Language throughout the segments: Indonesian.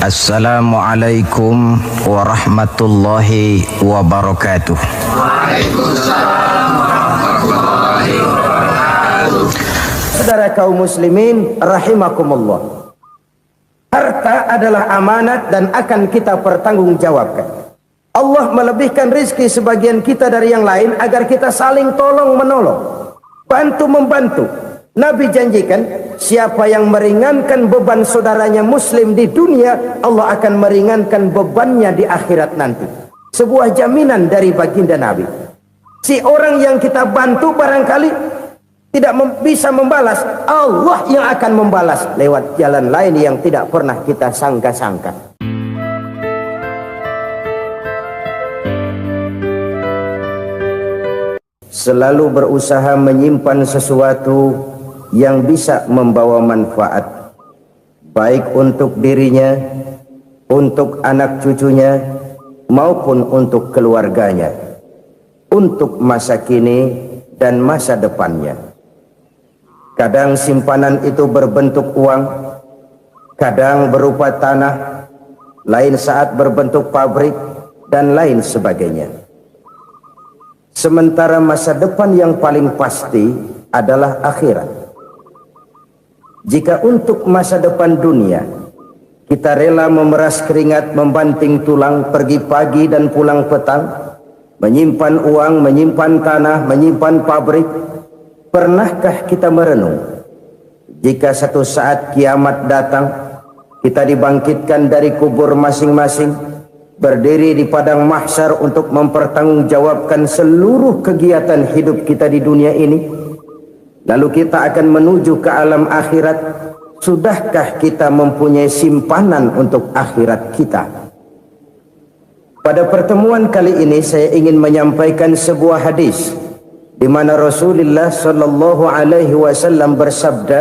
Assalamualaikum warahmatullahi wabarakatuh. Waalaikumsalam warahmatullahi wabarakatuh. Saudara kaum muslimin rahimakumullah. Harta adalah amanat dan akan kita pertanggungjawabkan. Allah melebihkan rizki sebagian kita dari yang lain agar kita saling tolong menolong, bantu membantu. Nabi janjikan, siapa yang meringankan beban saudaranya muslim di dunia, Allah akan meringankan bebannya di akhirat nanti. Sebuah jaminan dari baginda Nabi. Si orang yang kita bantu barangkali tidak bisa membalas, Allah yang akan membalas lewat jalan lain yang tidak pernah kita sangka-sangka. Selalu berusaha menyimpan sesuatu yang bisa membawa manfaat, baik untuk dirinya, untuk anak cucunya, maupun untuk keluarganya, untuk masa kini dan masa depannya. Kadang simpanan itu berbentuk uang, kadang berupa tanah, lain saat berbentuk pabrik, dan lain sebagainya. Sementara masa depan yang paling pasti adalah akhirat. Jika untuk masa depan dunia kita rela memeras keringat, membanting tulang, pergi pagi dan pulang petang, menyimpan uang, menyimpan tanah, menyimpan pabrik, pernahkah kita merenung jika satu saat kiamat datang, kita dibangkitkan dari kubur masing-masing, berdiri di padang mahsyar untuk mempertanggungjawabkan seluruh kegiatan hidup kita di dunia ini? Lalu kita akan menuju ke alam akhirat. Sudahkah kita mempunyai simpanan untuk akhirat kita? Pada pertemuan kali ini saya ingin menyampaikan sebuah hadis di mana Rasulullah sallallahu alaihi wasallam bersabda,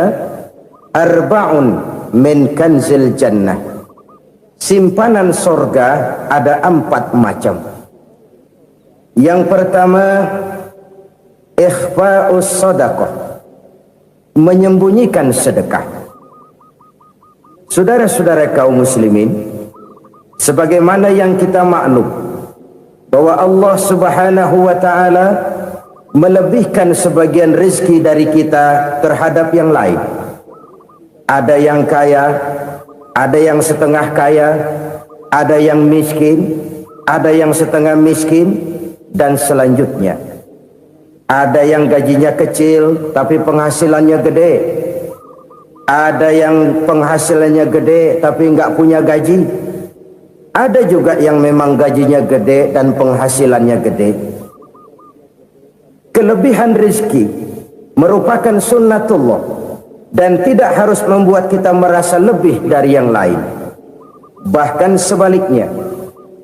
"Arba'un min kanzil jannah." Simpanan sorga ada 4 macam. Yang pertama, ikhfa'us sadaqah, menyembunyikan sedekah. Saudara-saudara kaum muslimin, sebagaimana yang kita maklum bahwa Allah Subhanahu wa taala melebihkan sebagian rezeki dari kita terhadap yang lain. Ada yang kaya, ada yang setengah kaya, ada yang miskin, ada yang setengah miskin, dan selanjutnya. Ada yang gajinya kecil tapi penghasilannya gede. Ada yang penghasilannya gede tapi nggak punya gaji. Ada juga yang memang gajinya gede dan penghasilannya gede. Kelebihan rezeki merupakan sunnatullah dan tidak harus membuat kita merasa lebih dari yang lain. Bahkan sebaliknya,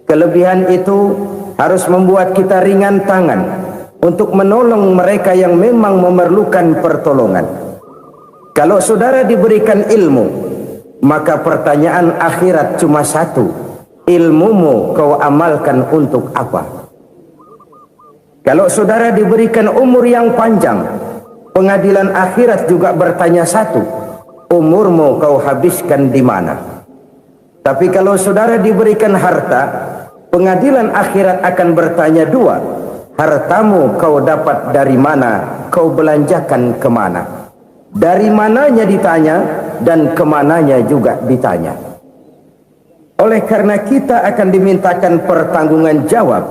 kelebihan itu harus membuat kita ringan tangan untuk menolong mereka yang memang memerlukan pertolongan. Kalau saudara diberikan ilmu, maka pertanyaan akhirat cuma satu: ilmumu kau amalkan untuk apa? Kalau saudara diberikan umur yang panjang, pengadilan akhirat juga bertanya satu: umurmu kau habiskan di mana? Tapi kalau saudara diberikan harta, pengadilan akhirat akan bertanya dua: hartamu kau dapat dari mana, kau belanjakan kemana? Dari mananya ditanya, dan kemananya juga ditanya. Oleh karena kita akan dimintakan pertanggungan jawab,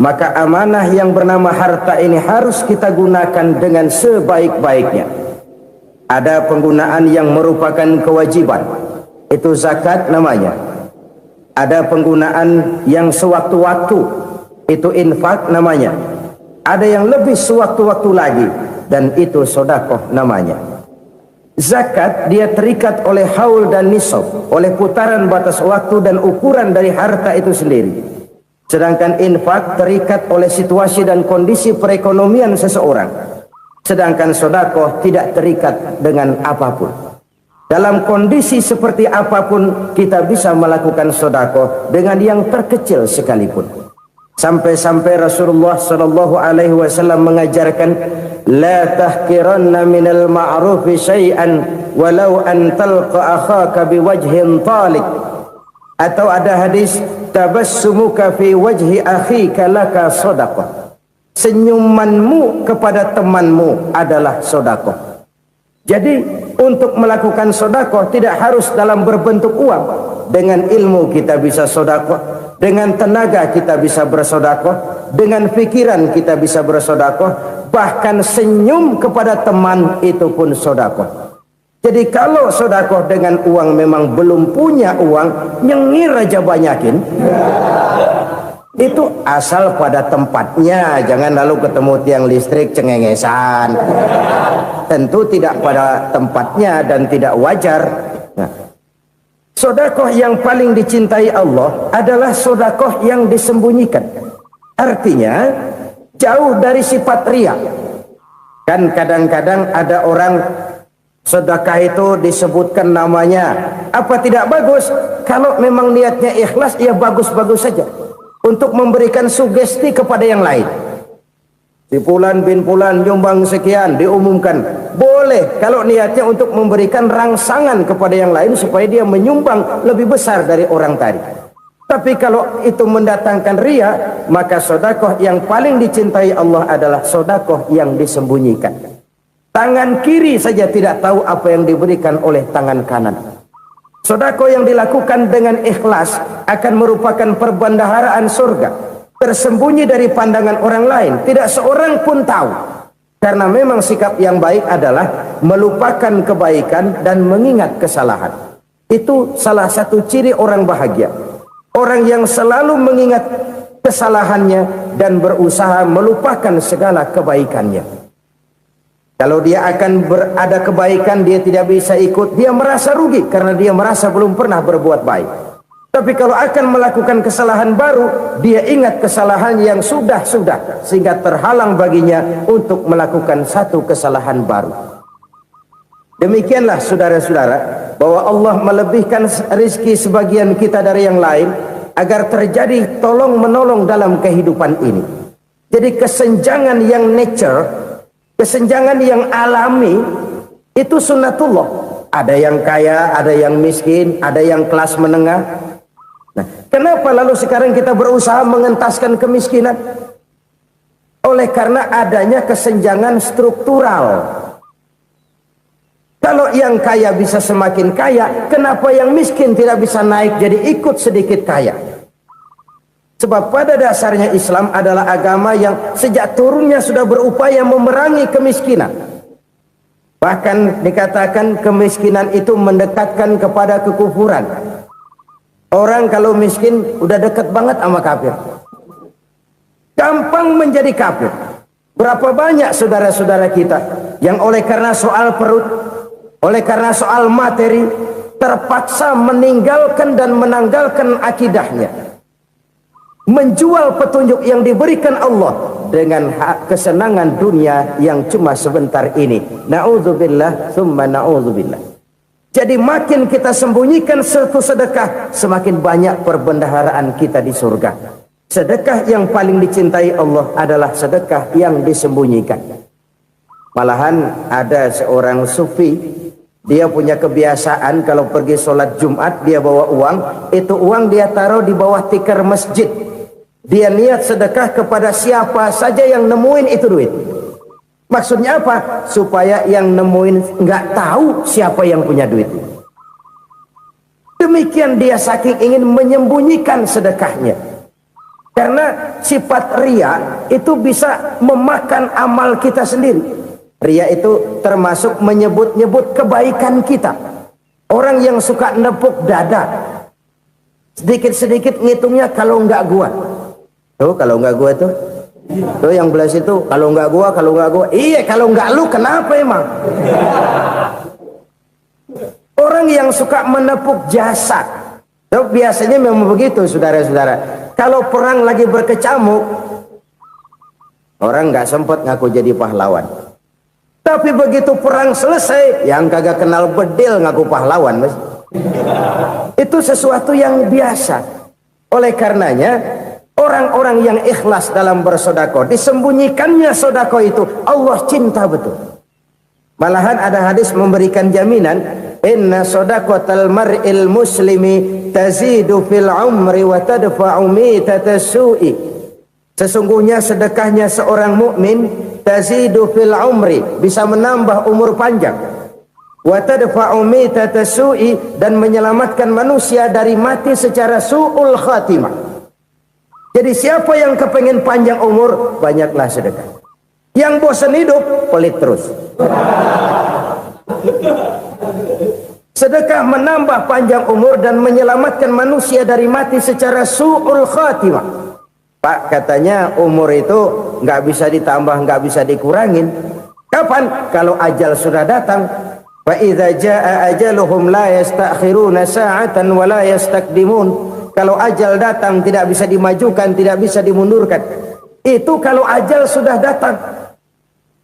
maka amanah yang bernama harta ini harus kita gunakan dengan sebaik-baiknya. Ada penggunaan yang merupakan kewajiban, itu zakat namanya. Ada penggunaan yang sewaktu-waktu, itu infak namanya. Ada yang lebih sewaktu-waktu lagi, dan itu sedekah namanya. Zakat dia terikat oleh haul dan nisab, oleh putaran batas waktu dan ukuran dari harta itu sendiri. Sedangkan infak terikat oleh situasi dan kondisi perekonomian seseorang. Sedangkan sedekah tidak terikat dengan apapun. Dalam kondisi seperti apapun kita bisa melakukan sedekah dengan yang terkecil sekalipun. Sampai-sampai Rasulullah sallallahu alaihi wasallam mengajarkan, la tahqiranna minal ma'rufi syai'an walau an talqa akhaka biwajhin talik. Atau ada hadis, tabassumuka fi wajhi akhika laka shadaqah. Senyumanmu kepada temanmu adalah sedekah. Jadi untuk melakukan sedekah tidak harus dalam berbentuk uang. Dengan ilmu kita bisa sedekah, dengan tenaga kita bisa bersedekah, dengan pikiran kita bisa bersedekah, bahkan senyum kepada teman itu pun sedekah. Jadi kalau sedekah dengan uang memang belum punya uang, nyengir aja banyakin. Itu asal pada tempatnya, jangan lalu ketemu tiang listrik cengengesan. Tentu tidak pada tempatnya dan tidak wajar. Nah, sedekah yang paling dicintai Allah adalah sedekah yang disembunyikan. Artinya jauh dari sifat riya. Kan kadang-kadang ada orang sedekah itu disebutkan namanya, apa tidak bagus? Kalau memang niatnya ikhlas, ya bagus-bagus saja. Untuk memberikan sugesti kepada yang lain. Si Fulan bin Fulan nyumbang sekian, diumumkan. Boleh kalau niatnya untuk memberikan rangsangan kepada yang lain supaya dia menyumbang lebih besar dari orang tadi. Tapi kalau itu mendatangkan riya, maka sedekah yang paling dicintai Allah adalah sedekah yang disembunyikan. Tangan kiri saja tidak tahu apa yang diberikan oleh tangan kanan. Sedekah yang dilakukan dengan ikhlas akan merupakan perbendaharaan surga, tersembunyi dari pandangan orang lain, tidak seorang pun tahu. Karena memang sikap yang baik adalah melupakan kebaikan dan mengingat kesalahan. Itu salah satu ciri orang bahagia. Orang yang selalu mengingat kesalahannya dan berusaha melupakan segala kebaikannya. Kalau dia akan berada kebaikan, dia tidak bisa ikut, dia merasa rugi karena dia merasa belum pernah berbuat baik. Tapi kalau akan melakukan kesalahan baru, dia ingat kesalahan yang sudah-sudah, sehingga terhalang baginya untuk melakukan satu kesalahan baru. Demikianlah saudara-saudara, bahwa Allah melebihkan rizki sebagian kita dari yang lain, agar terjadi tolong-menolong dalam kehidupan ini. Jadi kesenjangan yang nature, kesenjangan yang alami itu sunnatullah. Ada yang kaya, ada yang miskin, ada yang kelas menengah. Nah, kenapa lalu sekarang kita berusaha mengentaskan kemiskinan? Oleh karena adanya kesenjangan struktural. Kalau yang kaya bisa semakin kaya, kenapa yang miskin tidak bisa naik jadi ikut sedikit kaya? Sebab pada dasarnya Islam adalah agama yang sejak turunnya sudah berupaya memerangi kemiskinan. Bahkan dikatakan kemiskinan itu mendekatkan kepada kekufuran. Orang kalau miskin udah dekat banget sama kafir. Gampang menjadi kafir. Berapa banyak saudara-saudara kita yang oleh karena soal perut, oleh karena soal materi, terpaksa meninggalkan dan menanggalkan akidahnya. Menjual petunjuk yang diberikan Allah dengan kesenangan dunia yang cuma sebentar ini. Na'udzubillah, summa na'udzubillah. Jadi makin kita sembunyikan satu sedekah, semakin banyak perbendaharaan kita di surga. Sedekah yang paling dicintai Allah adalah sedekah yang disembunyikan. Malahan ada seorang sufi, dia punya kebiasaan kalau pergi sholat Jumat dia bawa uang, itu uang dia taruh di bawah tikar masjid. Dia niat sedekah kepada siapa saja yang nemuin itu duit. Maksudnya apa? Supaya yang nemuin nggak tahu siapa yang punya duit. Demikian dia saking ingin menyembunyikan sedekahnya. Karena sifat riya itu bisa memakan amal kita sendiri. Riya itu termasuk menyebut-nyebut kebaikan kita. Orang yang suka nepuk dada, sedikit-sedikit ngitungnya kalau nggak gua. Tuh kalau nggak gua tuh yang belas itu kalau nggak gua, iya kalau nggak lu kenapa emang? Orang yang suka menepuk jasad, tuh biasanya memang begitu saudara-saudara. Kalau perang lagi berkecamuk, orang nggak sempat ngaku jadi pahlawan. Tapi begitu perang selesai, yang kagak kenal bedil ngaku pahlawan, mas. Itu sesuatu yang biasa. Oleh karenanya orang-orang yang ikhlas dalam bersedekah, disembunyikannya sedekah itu Allah cinta betul. Malahan ada hadis memberikan jaminan inna shadaqatal mar'il muslimi tazidu fil umri wa tadfa'u mitatas su'i. Sesungguhnya sedekahnya seorang mukmin tazidu fil umri, bisa menambah umur panjang, wa tadfa'u mitatas su'i, dan menyelamatkan manusia dari mati secara su'ul khatimah. Jadi siapa yang kepengen panjang umur, banyaklah sedekah. Yang bosan hidup, pelit terus. Sedekah menambah panjang umur dan menyelamatkan manusia dari mati secara su'ul khatimah. Pak, katanya umur itu nggak bisa ditambah, nggak bisa dikurangin. Kapan? Kalau ajal sudah datang. Fa idza jaa ajaluhum la yastakhiruna sa'atan wa la yastaqdimun. Kalau ajal datang tidak bisa dimajukan, tidak bisa dimundurkan. Itu kalau ajal sudah datang.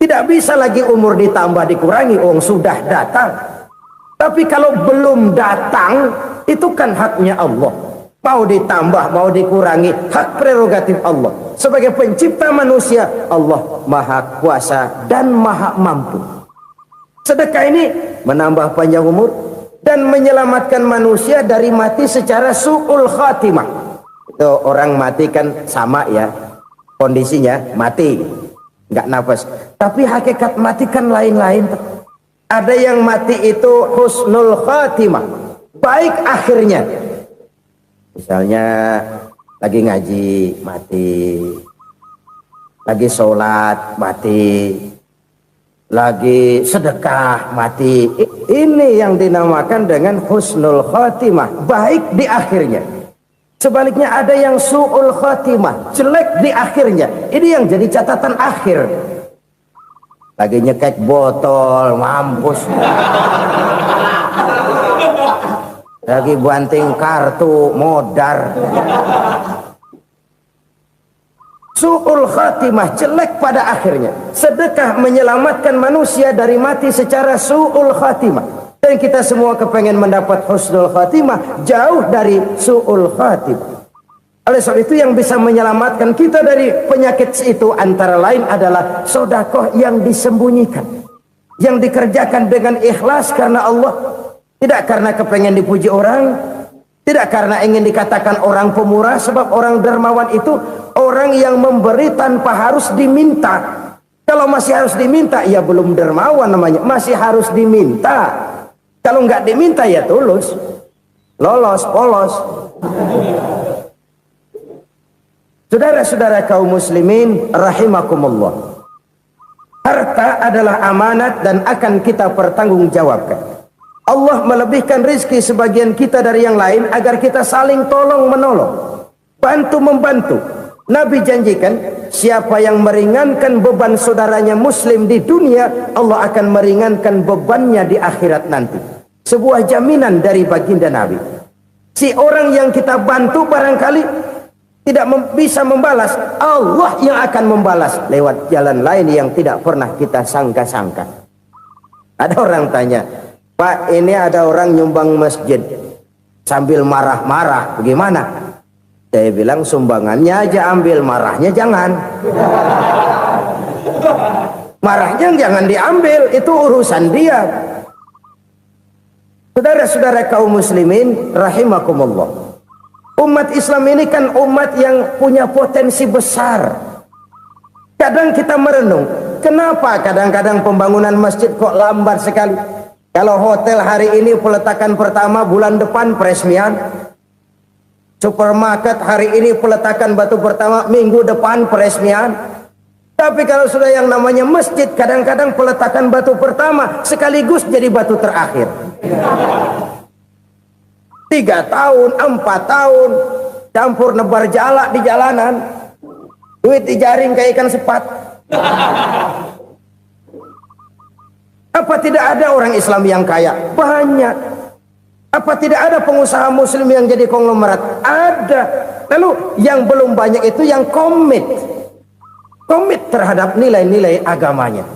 Tidak bisa lagi umur ditambah dikurangi, sudah datang. Tapi kalau belum datang, itu kan haknya Allah. Mau ditambah, mau dikurangi, hak prerogatif Allah. Sebagai pencipta manusia, Allah maha kuasa dan maha mampu. Sedekah ini menambah panjang umur dan menyelamatkan manusia dari mati secara su'ul khatimah. Itu orang mati kan sama ya, kondisinya mati, nggak nafas. Tapi hakikat mati kan lain-lain. Ada yang mati itu husnul khatimah, baik akhirnya. Misalnya lagi ngaji mati, lagi sholat mati, lagi sedekah mati. Ini yang dinamakan dengan husnul khatimah, baik di akhirnya. Sebaliknya ada yang su'ul khatimah, jelek di akhirnya. Ini yang jadi catatan akhir. Lagi nyekek botol, mampus. Lagi banting kartu, modar. Su'ul khatimah, jelek pada akhirnya. Sedekah menyelamatkan manusia dari mati secara su'ul khatimah. Dan kita semua kepengen mendapat husnul khatimah, jauh dari su'ul khatimah. Oleh sebab itu yang bisa menyelamatkan kita dari penyakit itu antara lain adalah sedekah yang disembunyikan, yang dikerjakan dengan ikhlas karena Allah. Tidak karena kepengen dipuji orang, tidak karena ingin dikatakan orang pemurah, sebab orang dermawan itu orang yang memberi tanpa harus diminta. Kalau masih harus diminta, ya belum dermawan namanya, masih harus diminta. Kalau nggak diminta ya tulus, lolos, polos. Saudara-saudara kaum muslimin rahimakumullah. Harta adalah amanat dan akan kita pertanggungjawabkan. Allah melebihkan rizki sebagian kita dari yang lain agar kita saling tolong menolong, bantu membantu. Nabi janjikan siapa yang meringankan beban saudaranya muslim di dunia, Allah akan meringankan bebannya di akhirat nanti. Sebuah jaminan dari baginda Nabi. Si orang yang kita bantu barangkali tidak bisa membalas, Allah yang akan membalas lewat jalan lain yang tidak pernah kita sangka-sangka. Ada orang tanya, Pak, ini ada orang nyumbang masjid sambil marah-marah, bagaimana? Saya bilang sumbangannya aja ambil, marahnya jangan. Marahnya jangan diambil, itu urusan dia. Saudara-saudara kaum muslimin rahimakumullah. Umat Islam ini kan umat yang punya potensi besar. Kadang kita merenung, kenapa kadang-kadang pembangunan masjid kok lambat sekali? Kalau hotel hari ini peletakan pertama, bulan depan peresmian. Supermarket hari ini peletakan batu pertama, minggu depan peresmian. Tapi kalau sudah yang namanya masjid, kadang-kadang peletakan batu pertama sekaligus jadi batu terakhir. 3 tahun, 4 tahun, campur nebar jalak di jalanan, duit dijaring kayak ikan sepat. Apa tidak ada orang Islam yang kaya? Banyak. Apa tidak ada pengusaha muslim yang jadi konglomerat? Ada. Lalu yang belum banyak itu yang komit terhadap nilai-nilai agamanya.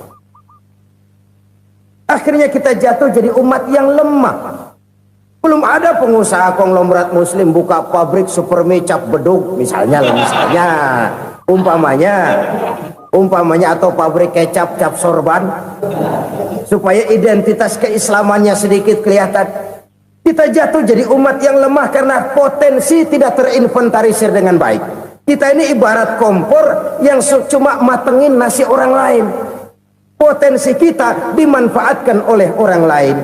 Akhirnya kita jatuh jadi umat yang lemah. Belum ada pengusaha konglomerat muslim buka pabrik super mie cap beduk misalnya, umpamanya. umpamanya, atau pabrik kecap, cap sorban, supaya identitas keislamannya sedikit kelihatan. Kita jatuh jadi umat yang lemah karena potensi tidak terinventarisir dengan baik. Kita ini ibarat kompor yang cuma matengin nasi orang lain. Potensi kita dimanfaatkan oleh orang lain.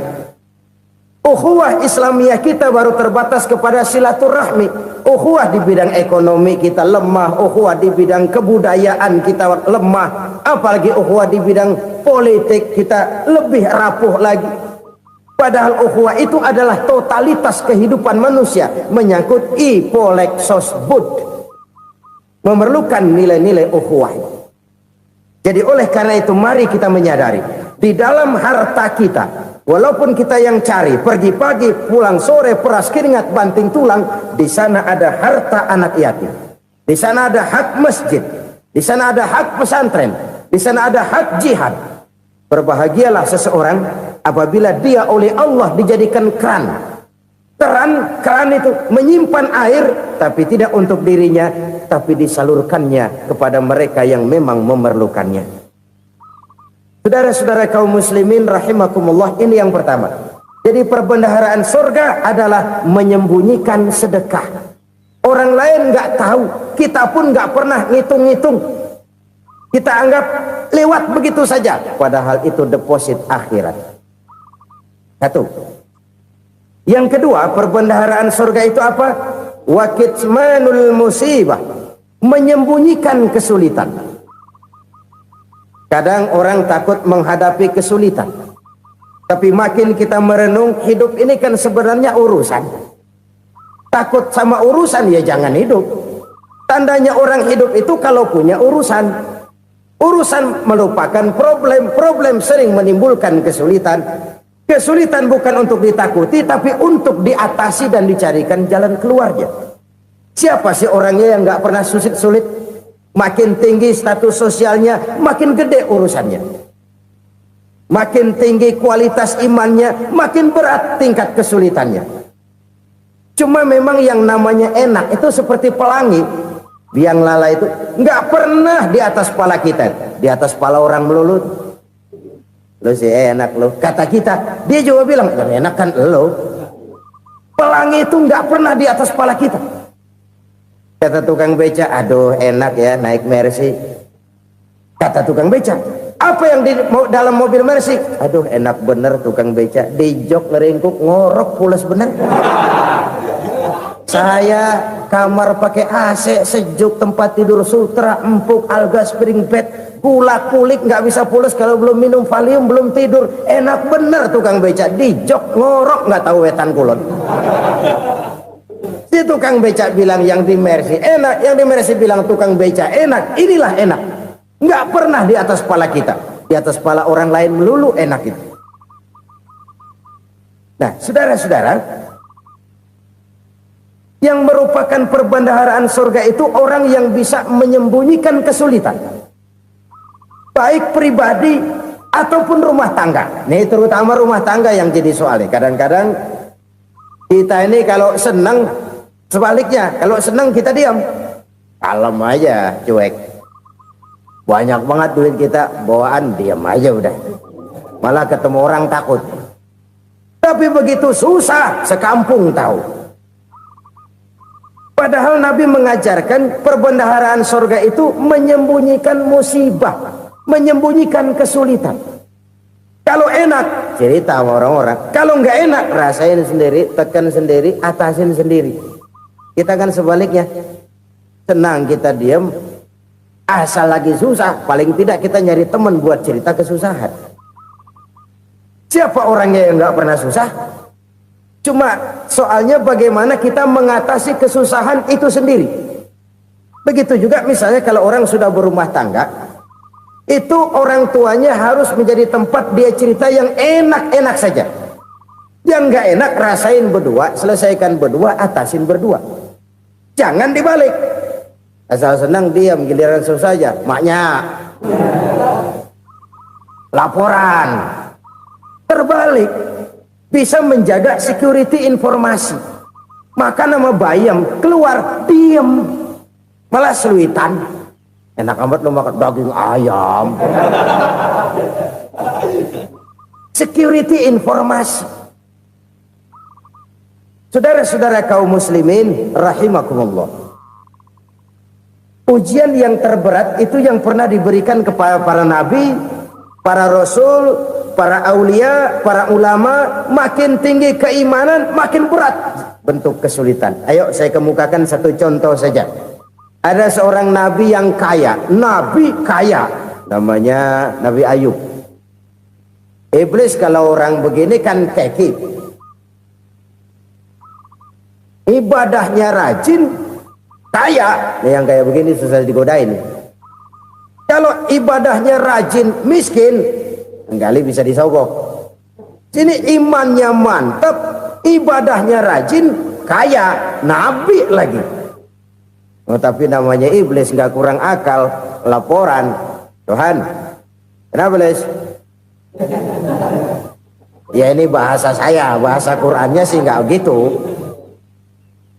Ukhuwah Islamiyah kita baru terbatas kepada silaturahmi. Ukhuwah di bidang ekonomi kita lemah, ukhuwah di bidang kebudayaan kita lemah, apalagi ukhuwah di bidang politik kita lebih rapuh lagi. Padahal ukhuwah itu adalah totalitas kehidupan manusia, menyangkut ipolek sosbud, memerlukan nilai-nilai ukhuwah. Jadi oleh karena itu mari kita menyadari, di dalam harta kita, walaupun kita yang cari, pergi pagi, pulang sore, peras keringat, banting tulang, di sana ada harta anak yatim. Di sana ada hak masjid. Di sana ada hak pesantren. Di sana ada hak jihad. Berbahagialah seseorang apabila dia oleh Allah dijadikan keran. Keran itu menyimpan air, tapi tidak untuk dirinya, tapi disalurkannya kepada mereka yang memang memerlukannya. Saudara-saudara kaum muslimin rahimakumullah, ini yang pertama. Jadi perbendaharaan surga adalah menyembunyikan sedekah. Orang lain nggak tahu, kita pun nggak pernah ngitung-ngitung. Kita anggap lewat begitu saja, padahal itu deposit akhirat. Satu. Yang kedua, perbendaharaan surga itu apa? Wa kitmanul musibah, menyembunyikan kesulitan. Kadang orang takut menghadapi kesulitan, tapi makin kita merenung, hidup ini kan sebenarnya urusan. Takut sama urusan, ya jangan hidup. Tandanya orang hidup itu kalau punya urusan. Urusan melupakan problem, problem sering menimbulkan kesulitan. Kesulitan bukan untuk ditakuti, tapi untuk diatasi dan dicarikan jalan keluarnya. Siapa sih orangnya yang nggak pernah sulit-sulit? Makin tinggi status sosialnya, makin gede urusannya. Makin tinggi kualitas imannya, makin berat tingkat kesulitannya. Cuma memang yang namanya enak itu seperti pelangi. Biang lala itu nggak pernah di atas kepala kita, di atas kepala orang melulu. Lo sih enak lo, kata kita. Dia juga bilang yang enak kan lo. Pelangi itu nggak pernah di atas kepala kita. Kata tukang beca, aduh enak ya naik Mercy. Kata tukang beca, apa yang di dalam mobil Mercy? Aduh enak bener tukang beca, di jok ngeringkuk ngorok pules bener. Saya kamar pakai AC sejuk, tempat tidur sutra empuk, alga spring bed, kulak kulik nggak bisa pules kalau belum minum Valium, belum tidur. Enak bener tukang beca, di jok ngorok nggak tahu wetan kulon. Si tukang beca bilang yang di Mercy enak, yang di Mercy bilang tukang beca enak. Inilah enak, nggak pernah di atas kepala kita, di atas kepala orang lain melulu enak itu. Nah saudara-saudara, yang merupakan perbendaharaan surga itu orang yang bisa menyembunyikan kesulitan, baik pribadi ataupun rumah tangga. Nih terutama rumah tangga yang jadi soalnya. Kadang-kadang kita ini kalau senang, sebaliknya kalau senang kita diam, kalem aja, cuek. Banyak banget duit kita bawaan, diam aja udah. Malah ketemu orang takut. Tapi begitu susah, sekampung tahu. Padahal Nabi mengajarkan perbendaharaan surga itu menyembunyikan musibah, menyembunyikan kesulitan. Kalau enak, cerita sama orang-orang. Kalau nggak enak, rasain sendiri, tekan sendiri, atasin sendiri. Kita kan sebaliknya, senang kita diam, asal lagi susah, paling tidak kita nyari teman buat cerita kesusahan. Siapa orangnya yang nggak pernah susah? Cuma soalnya bagaimana kita mengatasi kesusahan itu sendiri. Begitu juga misalnya kalau orang sudah berumah tangga, itu orang tuanya harus menjadi tempat dia cerita yang enak-enak saja. Yang nggak enak rasain berdua, selesaikan berdua, atasin berdua. Jangan dibalik. Asal senang diam, giliran susah aja. Maknya laporan. Terbalik. Bisa menjaga security informasi. Maka nama bayam keluar diem, malah seluitan. Enak amat lo makan daging ayam. Security informasi. Saudara-saudara kaum muslimin rahimakumullah. Ujian yang terberat itu yang pernah diberikan kepada para nabi, para rasul, para aulia, para ulama. Makin tinggi keimanan, makin berat bentuk kesulitan. Ayo saya kemukakan satu contoh saja. Ada seorang nabi yang kaya, nabi kaya, namanya Nabi Ayub. Iblis kalau orang begini kan keki, ibadahnya rajin, kaya. Nih yang kayak begini susah digodain. Kalau ibadahnya rajin, miskin, kali bisa disogok. Sini imannya mantap, ibadahnya rajin, kaya, nabi lagi. Oh, tapi namanya iblis nggak kurang akal. Laporan, Tuhan, kenapa Les? Ya ini bahasa saya, bahasa Qurannya sih nggak gitu.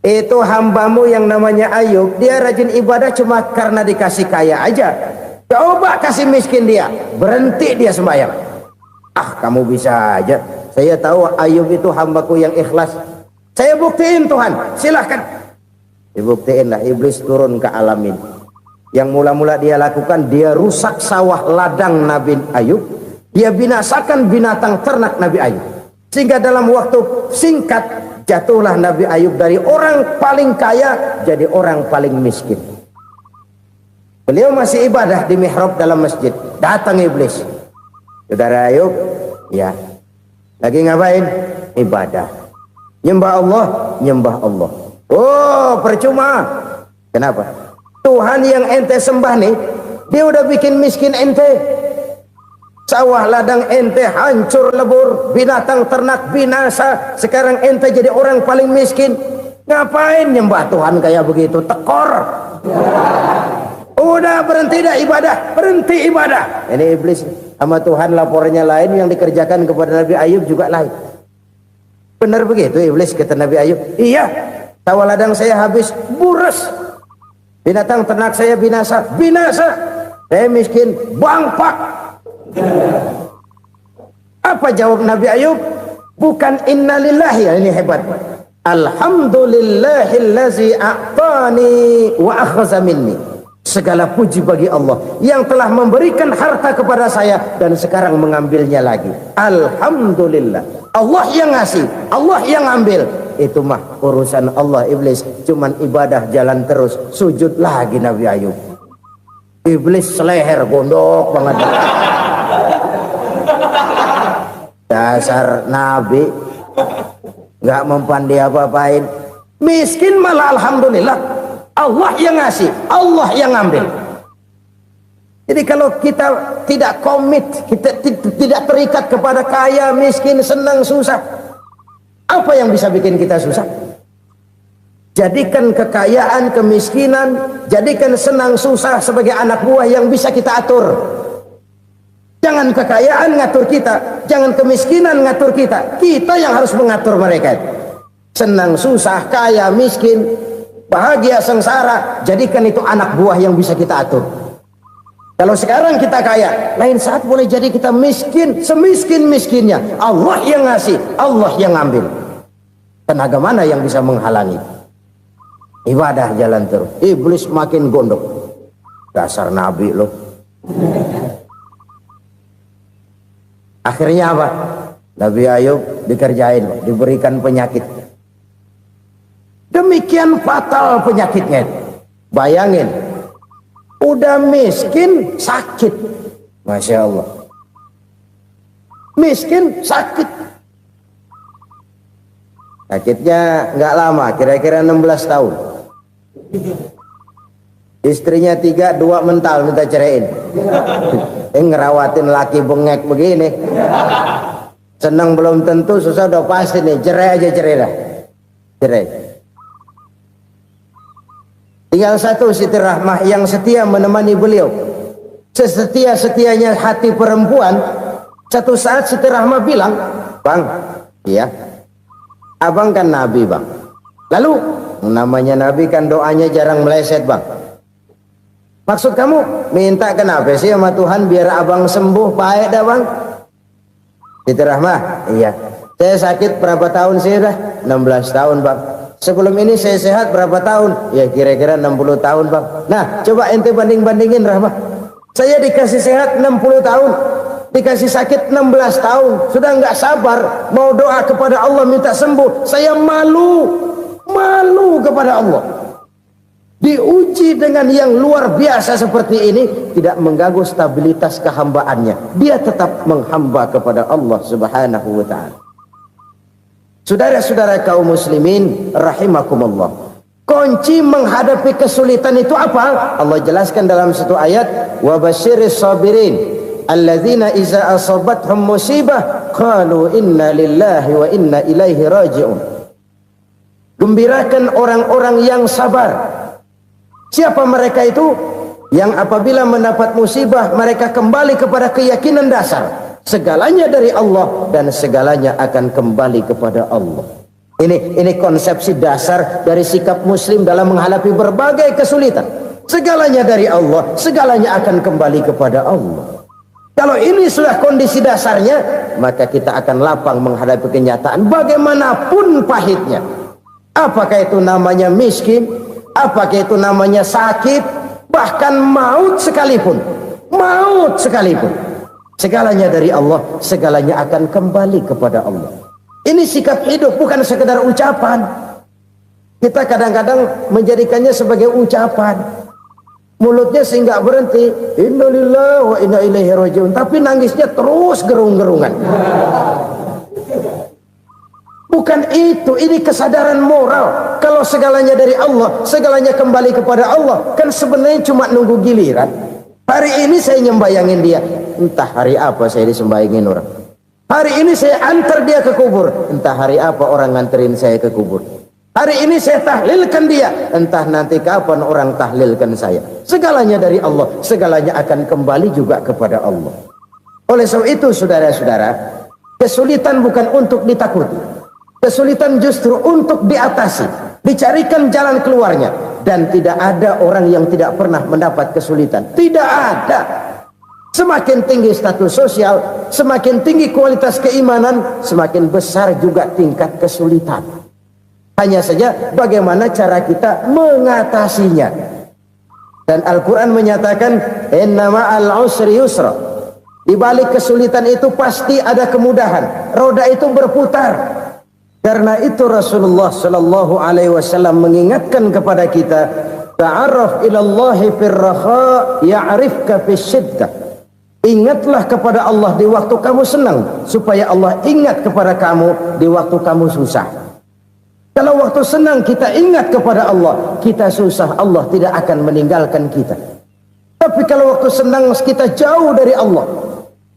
Itu hambamu yang namanya Ayub, dia rajin ibadah cuma karena dikasih kaya aja. Coba kasih miskin dia, berhenti dia sembahyang. Ah, kamu bisa aja. Saya tahu Ayub itu hambaku yang ikhlas. Saya buktiin Tuhan, silahkan. Dibuktiin lah, iblis turun ke alamin. Yang mula-mula dia lakukan, dia rusak sawah ladang Nabi Ayub. Dia binasakan binatang ternak Nabi Ayub. Sehingga dalam waktu singkat, jatuhlah Nabi Ayub dari orang paling kaya jadi orang paling miskin. Beliau masih ibadah di mihrab dalam masjid. Datang iblis. Saudara Ayub, ya, lagi ngapain? Ibadah. Nyembah Allah, nyembah Allah. Oh, percuma. Kenapa? Tuhan yang ente sembah nih, dia udah bikin miskin ente. Sawah ladang ente hancur lebur, binatang ternak binasa. Sekarang ente jadi orang paling miskin. Ngapain nyembah Tuhan kayak begitu? Tekor. Udah berhenti dah ibadah, berhenti ibadah. Ini iblis sama Tuhan laporannya lain, yang dikerjakan kepada Nabi Ayub juga lain. Benar begitu iblis kata Nabi Ayub? Iya. Sawah ladang saya habis, buras. Binatang ternak saya binasa, binasa. Saya miskin, bangpak. Apa jawab Nabi Ayub? Bukan innalillahi, ini hebat. Alhamdulillahillazi a'tani wa akhza minni. Segala puji bagi Allah yang telah memberikan harta kepada saya dan sekarang mengambilnya lagi. Alhamdulillah. Allah yang ngasih, Allah yang ambil. Itu mah urusan Allah. Iblis cuman ibadah jalan terus, sujud lagi Nabi Ayub. Iblis seleher gondok banget. Dasar Nabi nggak mempan dia apa-apain. Miskin malah alhamdulillah. Allah yang ngasih, Allah yang ambil. Jadi kalau kita tidak komit, kita tidak terikat kepada kaya, miskin, senang, susah, apa yang bisa bikin kita susah? Jadikan kekayaan, kemiskinan, jadikan senang, susah sebagai anak buah yang bisa kita atur. Jangan kekayaan ngatur kita, jangan kemiskinan ngatur kita. Kita yang harus mengatur mereka. Senang, susah, kaya, miskin, bahagia, sengsara, jadikan itu anak buah yang bisa kita atur. Kalau sekarang kita kaya, lain saat boleh jadi kita miskin, semiskin-miskinnya. Allah yang ngasih, Allah yang ngambil. Tenaga mana yang bisa menghalangi? Ibadah jalan terus. Iblis makin gondok. Dasar Nabi loh. Akhirnya apa? Nabi Ayub dikerjain, diberikan penyakit. Demikian fatal penyakitnya. Bayangin, udah miskin sakit. Masya Allah. Miskin sakit. Sakitnya nggak lama, kira-kira 16 tahun. Istrinya 3, 2 mental minta ceraiin. Ngerawatin laki bengek begini. Senang belum tentu, susah udah pasti nih. Cerai aja, cerai dah. Cerai. Tinggal satu Siti Rahmah yang setia menemani beliau. Sesetia-setianya hati perempuan. Satu saat Siti Rahmah bilang, "Bang, iya, abang kan Nabi bang. Lalu namanya Nabi kan doanya jarang meleset bang. Maksud kamu minta kenapa sih sama Tuhan biar abang sembuh? Baik dah bang. Itu Rahmah. Iya. Saya sakit berapa tahun sih dah? 16 tahun bang. Sebelum ini saya sehat berapa tahun? Ya kira-kira 60 tahun bang. Nah coba ente banding-bandingin Rahmah. Saya dikasih sehat 60 tahun, dikasih sakit 16 tahun. Sudah nggak sabar mau doa kepada Allah minta sembuh. Saya malu kepada Allah. Diuji dengan yang luar biasa seperti ini, tidak mengganggu stabilitas kehambaannya. Dia tetap menghamba kepada Allah Subhanahu wa ta'ala. Saudara-saudara kaum muslimin rahimakumullah, kunci menghadapi kesulitan itu apa? Allah jelaskan dalam satu ayat, wa basyiris sabirin alladzina iza asabathum musibah qalu inna lillahi wa inna ilaihi raji'un. Gembirakan orang-orang yang sabar. Siapa mereka itu? Yang apabila mendapat musibah mereka kembali kepada keyakinan dasar, segalanya dari Allah dan segalanya akan kembali kepada Allah. Ini konsepsi dasar dari sikap muslim dalam menghadapi berbagai kesulitan. Segalanya dari Allah, segalanya akan kembali kepada Allah. Kalau ini sudah kondisi dasarnya, maka kita akan lapang menghadapi kenyataan bagaimanapun pahitnya. Apakah itu namanya miskin, apakah itu namanya sakit, bahkan maut sekalipun. Segalanya dari Allah, segalanya akan kembali kepada Allah. Ini sikap hidup, bukan sekedar ucapan. Kita kadang-kadang menjadikannya sebagai ucapan. Mulutnya sehingga berhenti, innalillahi wa inna ilaihi raji'un, tapi nangisnya terus gerung-gerungan. Bukan itu, ini kesadaran moral. Kalau segalanya dari Allah, segalanya kembali kepada Allah, kan sebenarnya cuma nunggu giliran. Hari ini saya nyembayangin dia, entah hari apa saya disembayangin orang. Hari ini saya antar dia ke kubur, entah hari apa orang nganterin saya ke kubur. Hari ini saya tahlilkan dia, entah nanti kapan orang tahlilkan saya. Segalanya dari Allah, segalanya akan kembali juga kepada Allah. Oleh sebab itu saudara-saudara, kesulitan bukan untuk ditakuti. Kesulitan justru untuk diatasi, dicarikan jalan keluarnya. Dan tidak ada orang yang tidak pernah mendapat kesulitan. Tidak ada. Semakin tinggi status sosial, semakin tinggi kualitas keimanan, semakin besar juga tingkat kesulitan. Hanya saja bagaimana cara kita mengatasinya. Dan Al-Quran menyatakan, inna ma'al usri yusra. Di balik kesulitan itu pasti ada kemudahan. Roda itu berputar. Karena itu Rasulullah sallallahu alaihi wasallam mengingatkan kepada kita, ta'arraf ilallahi firraha ya'rifka fisyiddah. Ingatlah kepada Allah di waktu kamu senang, supaya Allah ingat kepada kamu di waktu kamu susah. Kalau waktu senang kita ingat kepada Allah, kita susah, Allah tidak akan meninggalkan kita. Tapi kalau waktu senang kita jauh dari Allah,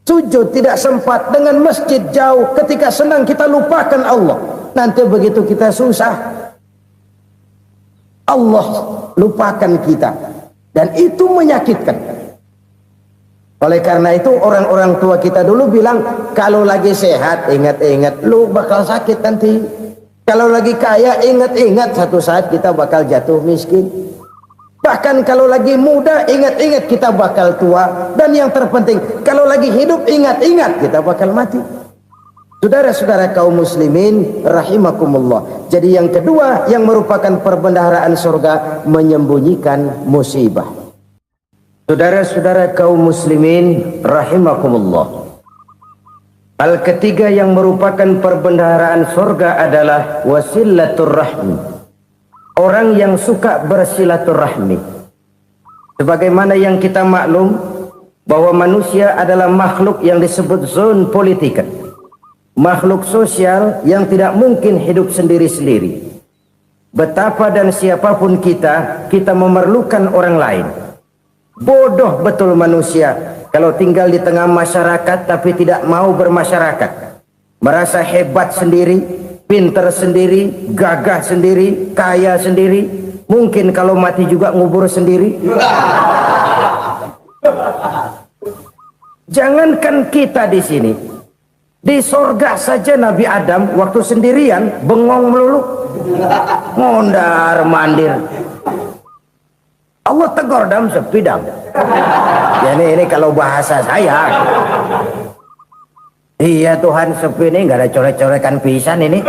sujud tidak sempat, dengan masjid jauh, ketika senang kita lupakan Allah. Nanti begitu kita susah, Allah lupakan kita, dan itu menyakitkan. Oleh karena itu orang-orang tua kita dulu bilang, kalau lagi sehat ingat-ingat lu bakal sakit nanti. Kalau lagi kaya ingat-ingat satu saat kita bakal jatuh miskin. Bahkan kalau lagi muda ingat-ingat kita bakal tua. Dan yang terpenting, kalau lagi hidup ingat-ingat kita bakal mati. Saudara-saudara kaum muslimin rahimakumullah. Jadi yang kedua yang merupakan perbendaharaan surga, menyembunyikan musibah. Saudara-saudara kaum muslimin rahimakumullah. Hal ketiga yang merupakan perbendaharaan surga adalah wasilatur rahmi. Orang yang suka bersilaturahmi. Sebagaimana yang kita maklum bahwa manusia adalah makhluk yang disebut zon politika. Makhluk sosial yang tidak mungkin hidup sendiri-sendiri. Betapa dan siapapun kita memerlukan orang lain. Bodoh betul manusia kalau tinggal di tengah masyarakat tapi tidak mau bermasyarakat. Merasa hebat sendiri, pinter sendiri, gagah sendiri, kaya sendiri. Mungkin kalau mati juga ngubur sendiri. Jangankan kita di sini, di sorga saja Nabi Adam waktu sendirian bengong melulu, mondar mandir. Allah Allah tegur dam sepidam. Ya ini kalau bahasa saya. Iya Tuhan, sepi ini nggak ada coret-corekan pisan ini.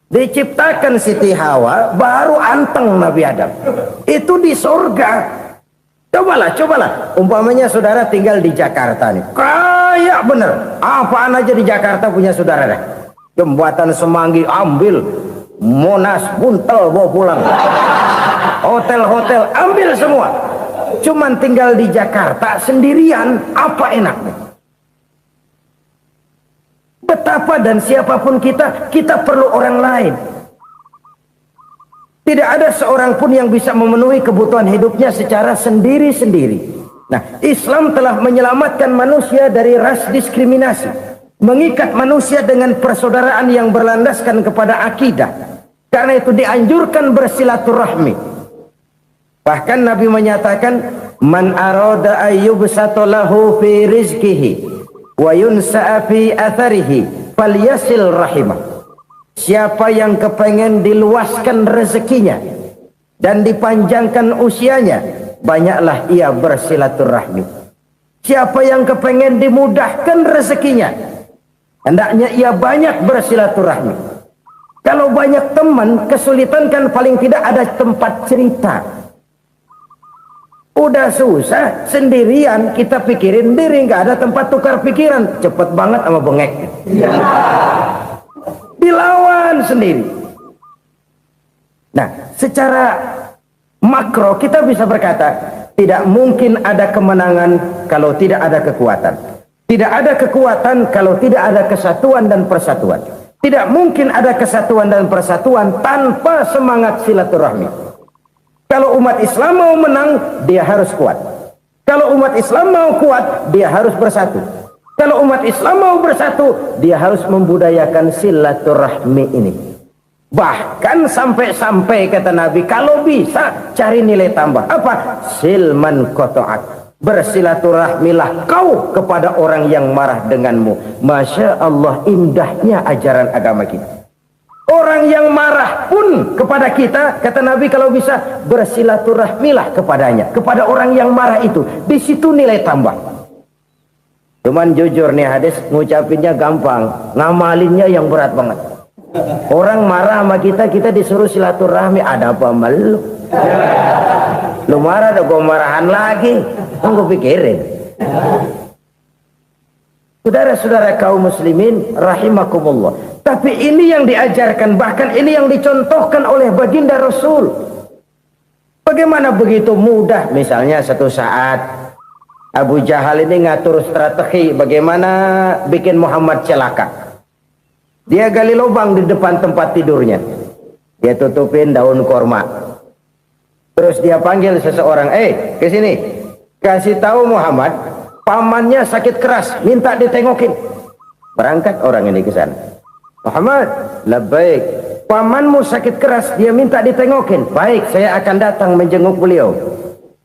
Diciptakan Siti Hawa, baru anteng Nabi Adam. Itu di surga. Cobalah. Umpamanya saudara tinggal di Jakarta nih. Kayak bener. Apaan aja di Jakarta punya saudara dah. Jembatan Semanggi ambil. Monas, Buntel bawa pulang. Hotel-hotel ambil semua. Cuman tinggal di Jakarta sendirian, apa enaknya? Betapa dan siapapun kita perlu orang lain. Tidak ada seorang pun yang bisa memenuhi kebutuhan hidupnya secara sendiri-sendiri. Nah, Islam telah menyelamatkan manusia dari ras diskriminasi, mengikat manusia dengan persaudaraan yang berlandaskan kepada akidah. Karena itu dianjurkan bersilaturahmi. Bahkan Nabi menyatakan, man arada ayyubsata lahu fi rizqihi wa yunsa'a fi atharihi falyasil rahimah. Siapa yang kepengen diluaskan rezekinya dan dipanjangkan usianya, banyaklah ia bersilaturahmi. Siapa yang kepengen dimudahkan rezekinya, hendaknya ia banyak bersilaturahmi. Kalau banyak teman, kesulitan kan paling tidak ada tempat cerita. Udah susah sendirian, kita pikirin diri, nggak ada tempat tukar pikiran. Cepet banget sama bengek. Dilawan sendiri. Nah, secara makro kita bisa berkata, tidak mungkin ada kemenangan kalau tidak ada kekuatan. Tidak ada kekuatan kalau tidak ada kesatuan dan persatuan. Tidak mungkin ada kesatuan dan persatuan tanpa semangat silaturahmi. Kalau umat Islam mau menang, dia harus kuat. Kalau umat Islam mau kuat, dia harus bersatu. Kalau umat Islam mau bersatu, dia harus membudayakan silaturahmi ini. Bahkan sampai-sampai kata Nabi, kalau bisa cari nilai tambah. Apa? Silman qata'ak. Bersilaturahmilah kau kepada orang yang marah denganmu. Masya Allah, indahnya ajaran agama kita. Orang yang marah pun kepada kita, kata Nabi, kalau bisa bersilaturahmilah kepadanya, kepada orang yang marah itu. Di situ nilai tambah. Cuman jujur nih hadis, ngucapinnya gampang, ngamalinnya yang berat banget. Orang marah sama kita disuruh silaturahmi, ada apa malu? Lu marah, ada gua marahan lagi. Tunggu pikirin. Saudara-saudara kaum muslimin rahimakumullah. Tapi ini yang diajarkan, bahkan ini yang dicontohkan oleh baginda Rasul. Bagaimana begitu mudah, misalnya satu saat Abu Jahal ini ngatur strategi bagaimana bikin Muhammad celaka. Dia gali lubang di depan tempat tidurnya. Dia tutupin daun korma. Terus dia panggil seseorang, ke sini. Kasih tahu Muhammad, pamannya sakit keras, minta ditengokin. Berangkat orang ini ke sana. Muhammad, labbaik. Pamanmu sakit keras, dia minta ditengokin. Baik, saya akan datang menjenguk beliau.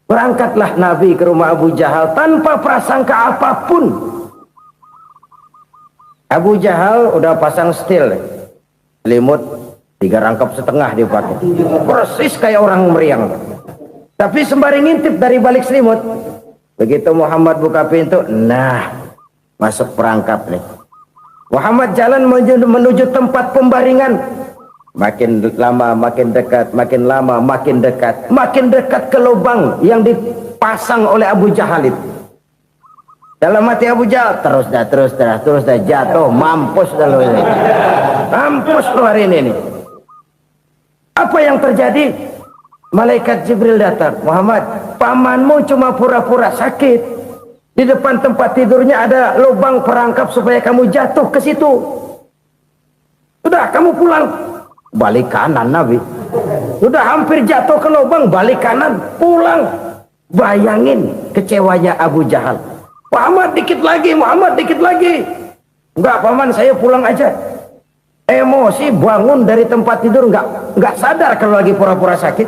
Berangkatlah Nabi ke rumah Abu Jahal tanpa prasangka apapun. Abu Jahal udah pasang setil, selimut 3 rangkap setengah dipakai, persis kayak orang meriang. Tapi sembari ngintip dari balik selimut, begitu Muhammad buka pintu, nah masuk perangkap nih. Muhammad jalan menuju tempat pembaringan. Makin lama makin dekat, makin lama makin dekat, makin dekat ke lubang yang dipasang oleh Abu Jahal itu. Dalam hati Abu Jahal, terus dah jatuh, mampus dah lo ini. Mampus lo hari ini. Apa yang terjadi? Malaikat Jibril datang. Muhammad, pamanmu cuma pura-pura sakit. Di depan tempat tidurnya ada lubang perangkap supaya kamu jatuh ke situ. Sudah, kamu pulang. Balik kanan Nabi. Sudah hampir jatuh ke lubang, balik kanan, pulang. Bayangin kecewanya Abu Jahal. Muhammad dikit lagi, Muhammad dikit lagi. Enggak paman, saya pulang aja. Emosi bangun dari tempat tidur, enggak sadar kalau lagi pura-pura sakit.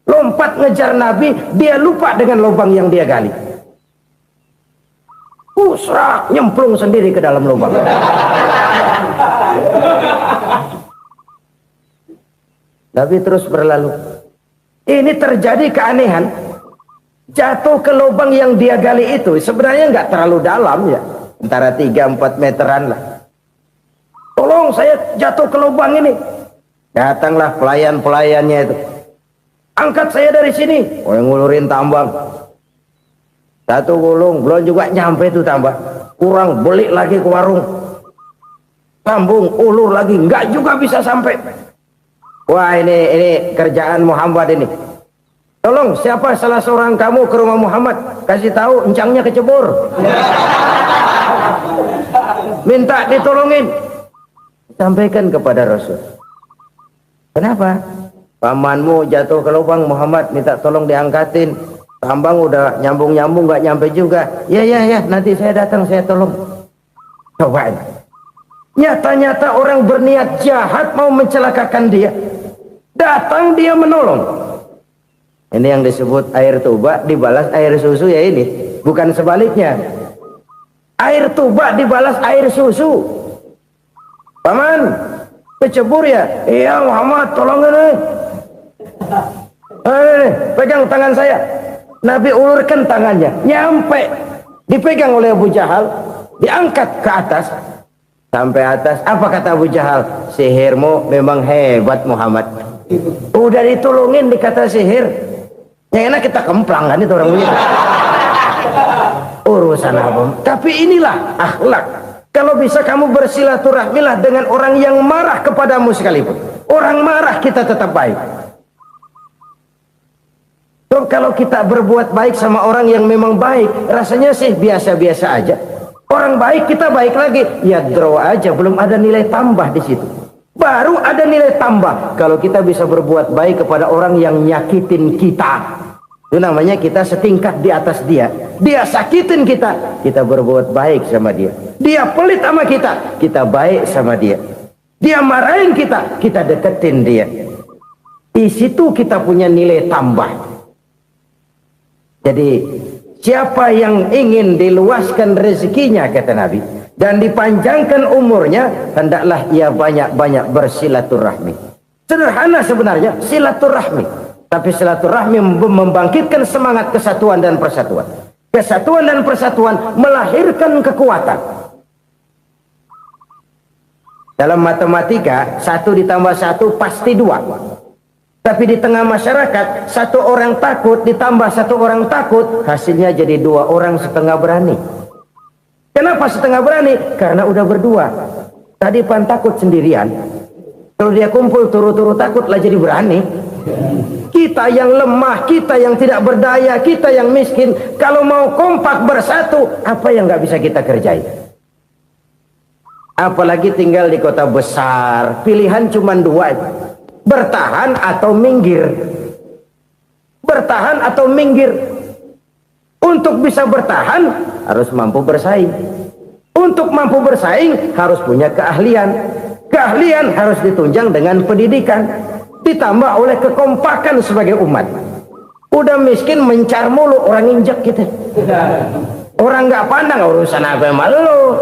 Lompat ngejar Nabi, dia lupa dengan lubang yang dia gali. Usrak, nyemplung sendiri ke dalam lubang. Nabi terus berlalu. Ini terjadi keanehan. Jatuh ke lubang yang dia gali itu sebenarnya nggak terlalu dalam ya, antara 3-4 meteran lah. Tolong saya jatuh ke lubang ini. Datanglah pelayan-pelayannya itu. Angkat saya dari sini. Oh, yang ngulurin tambang. Satu gulung belum juga nyampe itu tambang. Kurang beli lagi ke warung. Sambung ulur lagi nggak juga bisa sampai. Wah, ini kerjaan Muhammad ini. Tolong siapa salah seorang kamu ke rumah Muhammad, kasih tahu encangnya kecebur. Minta ditolongin. Sampaikan kepada Rasul. Kenapa? Pamanmu jatuh ke lubang, Muhammad minta tolong diangkatin. Tambang udah nyambung-nyambung nggak nyampe juga. Ya nanti saya datang saya tolong. Cobain. Nyata-nyata orang berniat jahat mau mencelakakan dia. Datang dia menolong. Ini yang disebut air tuba dibalas air susu ya ini. Bukan sebaliknya. Air tuba dibalas air susu. Paman, kecebur ya? Iya Muhammad, tolong ini. Pegang tangan saya. Nabi ulurkan tangannya. Nyampe. Dipegang oleh Abu Jahal. Diangkat ke atas. Sampai atas. Apa kata Abu Jahal? Sihirmu memang hebat Muhammad. Udah ditolongin dikata sihir. Yang enak kita kemplang kan itu orang begitu. Urusan apa? Tapi inilah akhlak. Kalau bisa kamu bersilaturahmilah dengan orang yang marah kepadamu sekalipun. Orang marah kita tetap baik. So, kalau kita berbuat baik sama orang yang memang baik, rasanya sih biasa-biasa aja. Orang baik kita baik lagi, ya draw aja, belum ada nilai tambah di situ. Baru ada nilai tambah kalau kita bisa berbuat baik kepada orang yang nyakitin kita. Itu namanya kita setingkat di atas dia. Dia sakitin kita, kita berbuat baik sama dia. Dia pelit sama kita, kita baik sama dia. Dia marahin kita, kita deketin dia. Di situ kita punya nilai tambah. Jadi siapa yang ingin diluaskan rezekinya kata Nabi dan dipanjangkan umurnya, hendaklah ia banyak-banyak bersilaturahmi. Sederhana sebenarnya silaturahmi. Tapi silaturahmi membangkitkan semangat kesatuan dan persatuan. Kesatuan dan persatuan melahirkan kekuatan. Dalam matematika, 1 ditambah 1 pasti 2. Tapi di tengah masyarakat, 1 orang takut ditambah 1 orang takut, hasilnya jadi 2 orang setengah berani. Kenapa setengah berani? Karena udah berdua. Tadi pan takut sendirian. Kalau dia kumpul turu-turu takut lah jadi berani. Kita yang lemah, kita yang tidak berdaya, kita yang miskin, kalau mau kompak bersatu, apa yang nggak bisa kita kerjain? Apalagi tinggal di kota besar, pilihan cuma 2, bertahan atau minggir. Bertahan atau minggir. Untuk bisa bertahan harus mampu bersaing. Untuk mampu bersaing harus punya keahlian. Keahlian harus ditunjang dengan pendidikan. Ditambah oleh kekompakan sebagai umat. Udah miskin mencar mulu, orang injek kita. Orang nggak pandang urusan apa malu.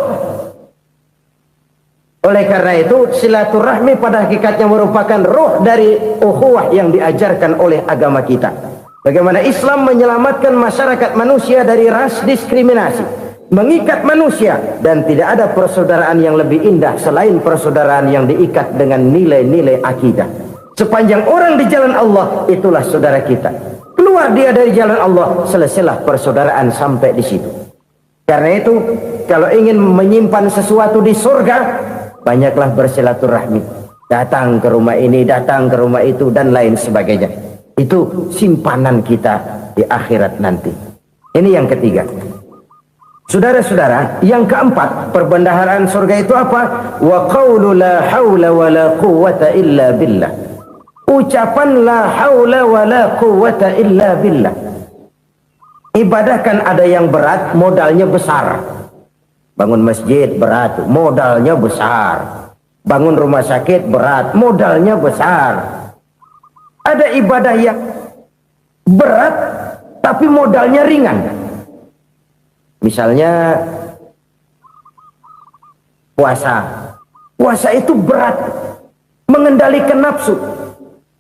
Oleh karena itu silaturahmi pada hakikatnya merupakan ruh dari ukhuwah yang diajarkan oleh agama kita. Bagaimana Islam menyelamatkan masyarakat manusia dari ras diskriminasi, mengikat manusia, dan tidak ada persaudaraan yang lebih indah selain persaudaraan yang diikat dengan nilai-nilai akidah. Sepanjang orang di jalan Allah, itulah saudara kita. Keluar dia dari jalan Allah, selesailah persaudaraan sampai di situ. Karena itu, kalau ingin menyimpan sesuatu di surga, banyaklah bersilaturahmi. Datang ke rumah ini, datang ke rumah itu, dan lain sebagainya. Itu simpanan kita di akhirat nanti. Ini yang ketiga. Saudara-saudara, yang keempat, perbendaharaan surga itu apa? Wa qawlu la hawla wa la quwwata illa billah. Ucapan la haula wa la quwwata illa billah. Ibadah kan ada yang berat, modalnya besar. Bangun masjid berat, modalnya besar. Bangun rumah sakit berat, modalnya besar. Ada ibadah yang berat tapi modalnya ringan. Misalnya puasa. Puasa itu berat, mengendalikan nafsu.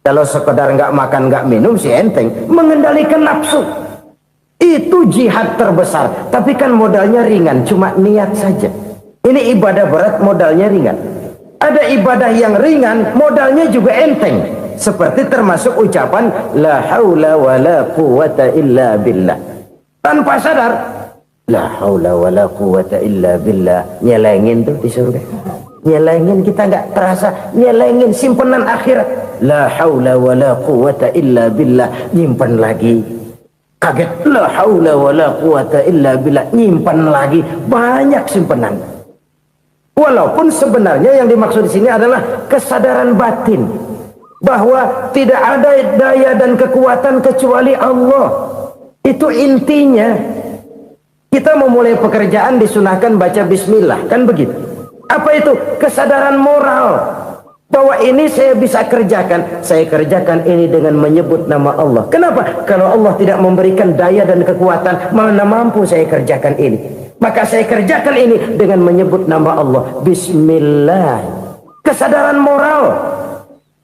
Kalau sekedar nggak makan nggak minum sih enteng. Mengendalikan nafsu itu jihad terbesar. Tapi kan modalnya ringan, cuma niat saja. Ini ibadah berat, modalnya ringan. Ada ibadah yang ringan, modalnya juga enteng. Seperti termasuk ucapan la haula wala quwata illa billah. Tanpa sadar, la haula wala quwata illa billah. Nyelengin tuh di surga. Nyelengin, kita nggak terasa. Nyelengin simpenan akhirat. La haula wala quwata illa billah. Nyimpan lagi. Kaget, la haula wala quwata illa billah. Nyimpan lagi. Banyak simpenan. Walaupun sebenarnya yang dimaksud di sini adalah kesadaran batin bahwa tidak ada daya dan kekuatan kecuali Allah. Itu intinya. Kita memulai pekerjaan disunahkan baca bismillah, kan begitu? Apa itu? Kesadaran moral bahwa ini saya bisa kerjakan. Saya kerjakan ini dengan menyebut nama Allah. Kenapa? Kalau Allah tidak memberikan daya dan kekuatan, mana mampu saya kerjakan ini. Maka saya kerjakan ini dengan menyebut nama Allah. Bismillah. Kesadaran moral.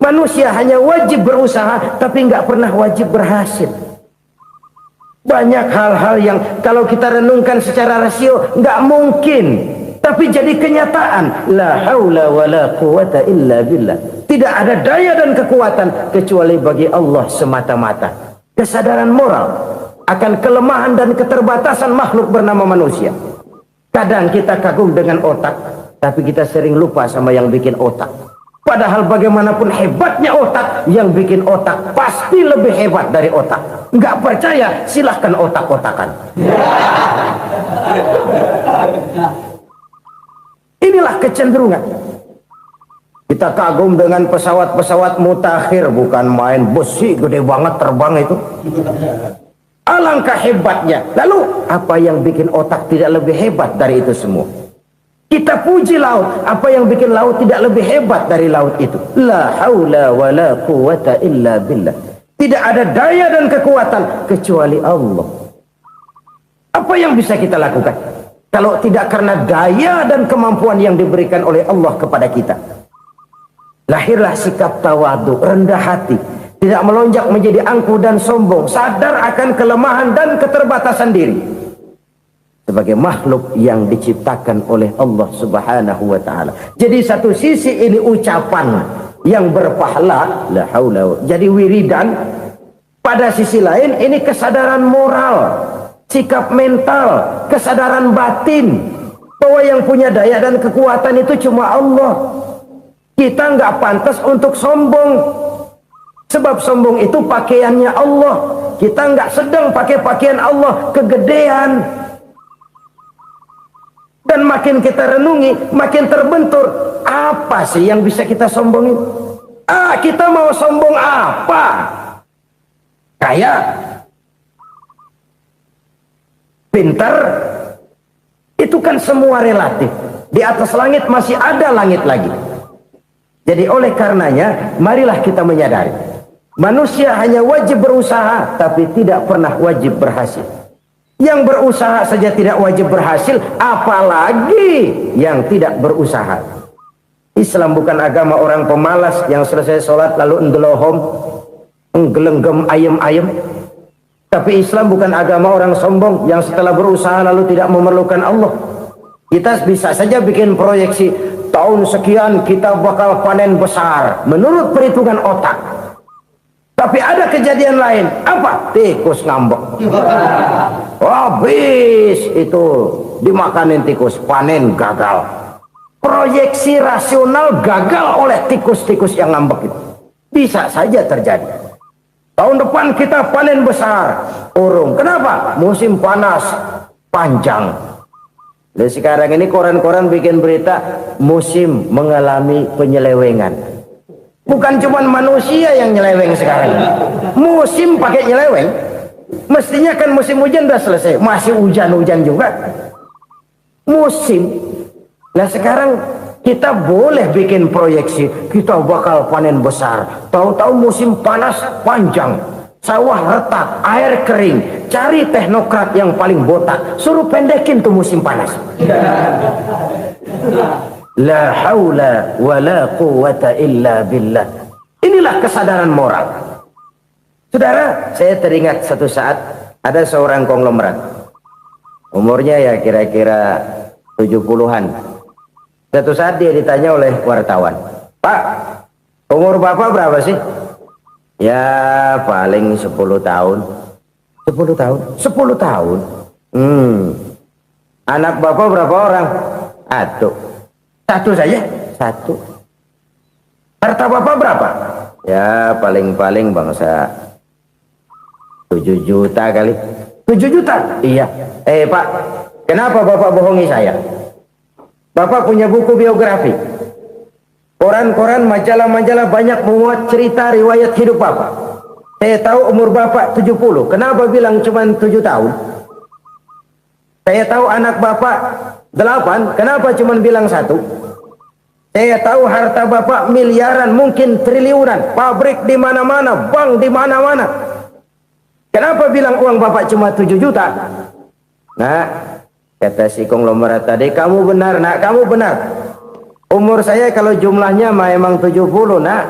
Manusia hanya wajib berusaha, tapi nggak pernah wajib berhasil. Banyak hal-hal yang kalau kita renungkan secara rasio nggak mungkin, tapi jadi kenyataan. La haula wala quwata illa billah. Tidak ada daya dan kekuatan kecuali bagi Allah semata-mata. Kesadaran moral akan kelemahan dan keterbatasan makhluk bernama manusia. Kadang kita kagum dengan otak, tapi kita sering lupa sama yang bikin otak. Padahal bagaimanapun hebatnya otak, yang bikin otak pasti lebih hebat dari otak. Nggak percaya, silahkan otak-otakan. Inilah kecenderungan. Kita kagum dengan pesawat-pesawat mutakhir, bukan main, besi gede banget terbang itu. Alangkah hebatnya. Lalu apa yang bikin otak tidak lebih hebat dari itu semua? Kita puji laut. Apa yang bikin laut tidak lebih hebat dari laut itu? La haula wala quwata illa billah. Tidak ada daya dan kekuatan kecuali Allah. Apa yang bisa kita lakukan kalau tidak karena daya dan kemampuan yang diberikan oleh Allah kepada kita? Lahirlah sikap tawadu, rendah hati, tidak melonjak menjadi angkuh dan sombong, sadar akan kelemahan dan keterbatasan diri sebagai makhluk yang diciptakan oleh Allah Subhanahu wa taala. Jadi satu sisi ini ucapan yang berpahala, la haula, jadi wiridan. Pada sisi lain ini kesadaran moral, sikap mental, kesadaran batin bahwa yang punya daya dan kekuatan itu cuma Allah. Kita nggak pantas untuk sombong, sebab sombong itu pakaiannya Allah. Kita nggak sedang pakai pakaian Allah, kegedean. Dan makin kita renungi, makin terbentur. Apa sih yang bisa kita sombongin? Kita mau sombong apa? Kaya, pintar, itu kan semua relatif. Di atas langit masih ada langit lagi. Jadi oleh karenanya, marilah kita menyadari, manusia hanya wajib berusaha, tapi tidak pernah wajib berhasil. Yang berusaha saja tidak wajib berhasil, apalagi yang tidak berusaha. Islam bukan agama orang pemalas yang selesai sholat lalu enggelohom, enggelenggem ayem-ayem. Tapi Islam bukan agama orang sombong yang setelah berusaha lalu tidak memerlukan Allah. Kita bisa saja bikin proyeksi, tahun sekian kita bakal panen besar menurut perhitungan otak. Tapi ada kejadian lain. Apa? Tikus ngambek. Habis itu dimakanin tikus, panen gagal. Proyeksi rasional gagal oleh tikus-tikus yang ngambek itu. Bisa saja terjadi. Tahun depan kita panen besar, urung. Kenapa? Musim panas panjang. Dan sekarang ini koran-koran bikin berita musim mengalami penyelewengan. Bukan cuma manusia yang nyeleweng sekarang. Musim pakai nyeleweng. Mestinya kan musim hujan udah selesai, masih hujan-hujan juga. Musim. Nah sekarang kita boleh bikin proyeksi, kita bakal panen besar. Tahu-tahu musim panas panjang, sawah retak, air kering. Cari teknokrat yang paling botak, suruh pendekin tuh musim panas. La haula wala quwata illa billah. Ini Inilah kesadaran moral. Saudara, saya teringat satu saat ada seorang konglomerat. Umurnya ya kira-kira 70-an. Satu saat dia ditanya oleh wartawan, "Pak, umur Bapak berapa sih?" "Ya paling 10 tahun." 10 tahun? 10 tahun? Anak Bapak berapa orang? Satu saja? Satu. Harta Bapak berapa? Ya paling-paling bangsa 7 juta kali. 7 juta? Iya. Pak, kenapa Bapak bohongi saya? Bapak punya buku biografi, koran-koran, majalah-majalah banyak memuat cerita riwayat hidup Bapak. Saya tahu umur Bapak 70. Kenapa bilang cuma 7 tahun? Saya tahu anak Bapak 8. Kenapa cuma bilang 1? Saya tahu harta Bapak miliaran, mungkin triliunan, pabrik di mana-mana, bank di mana-mana. Kenapa bilang uang Bapak cuma 7 juta? Nah, kata si konglomerat tadi, "Kamu benar, Nak, kamu benar. Umur saya kalau jumlahnya memang 70, Nak.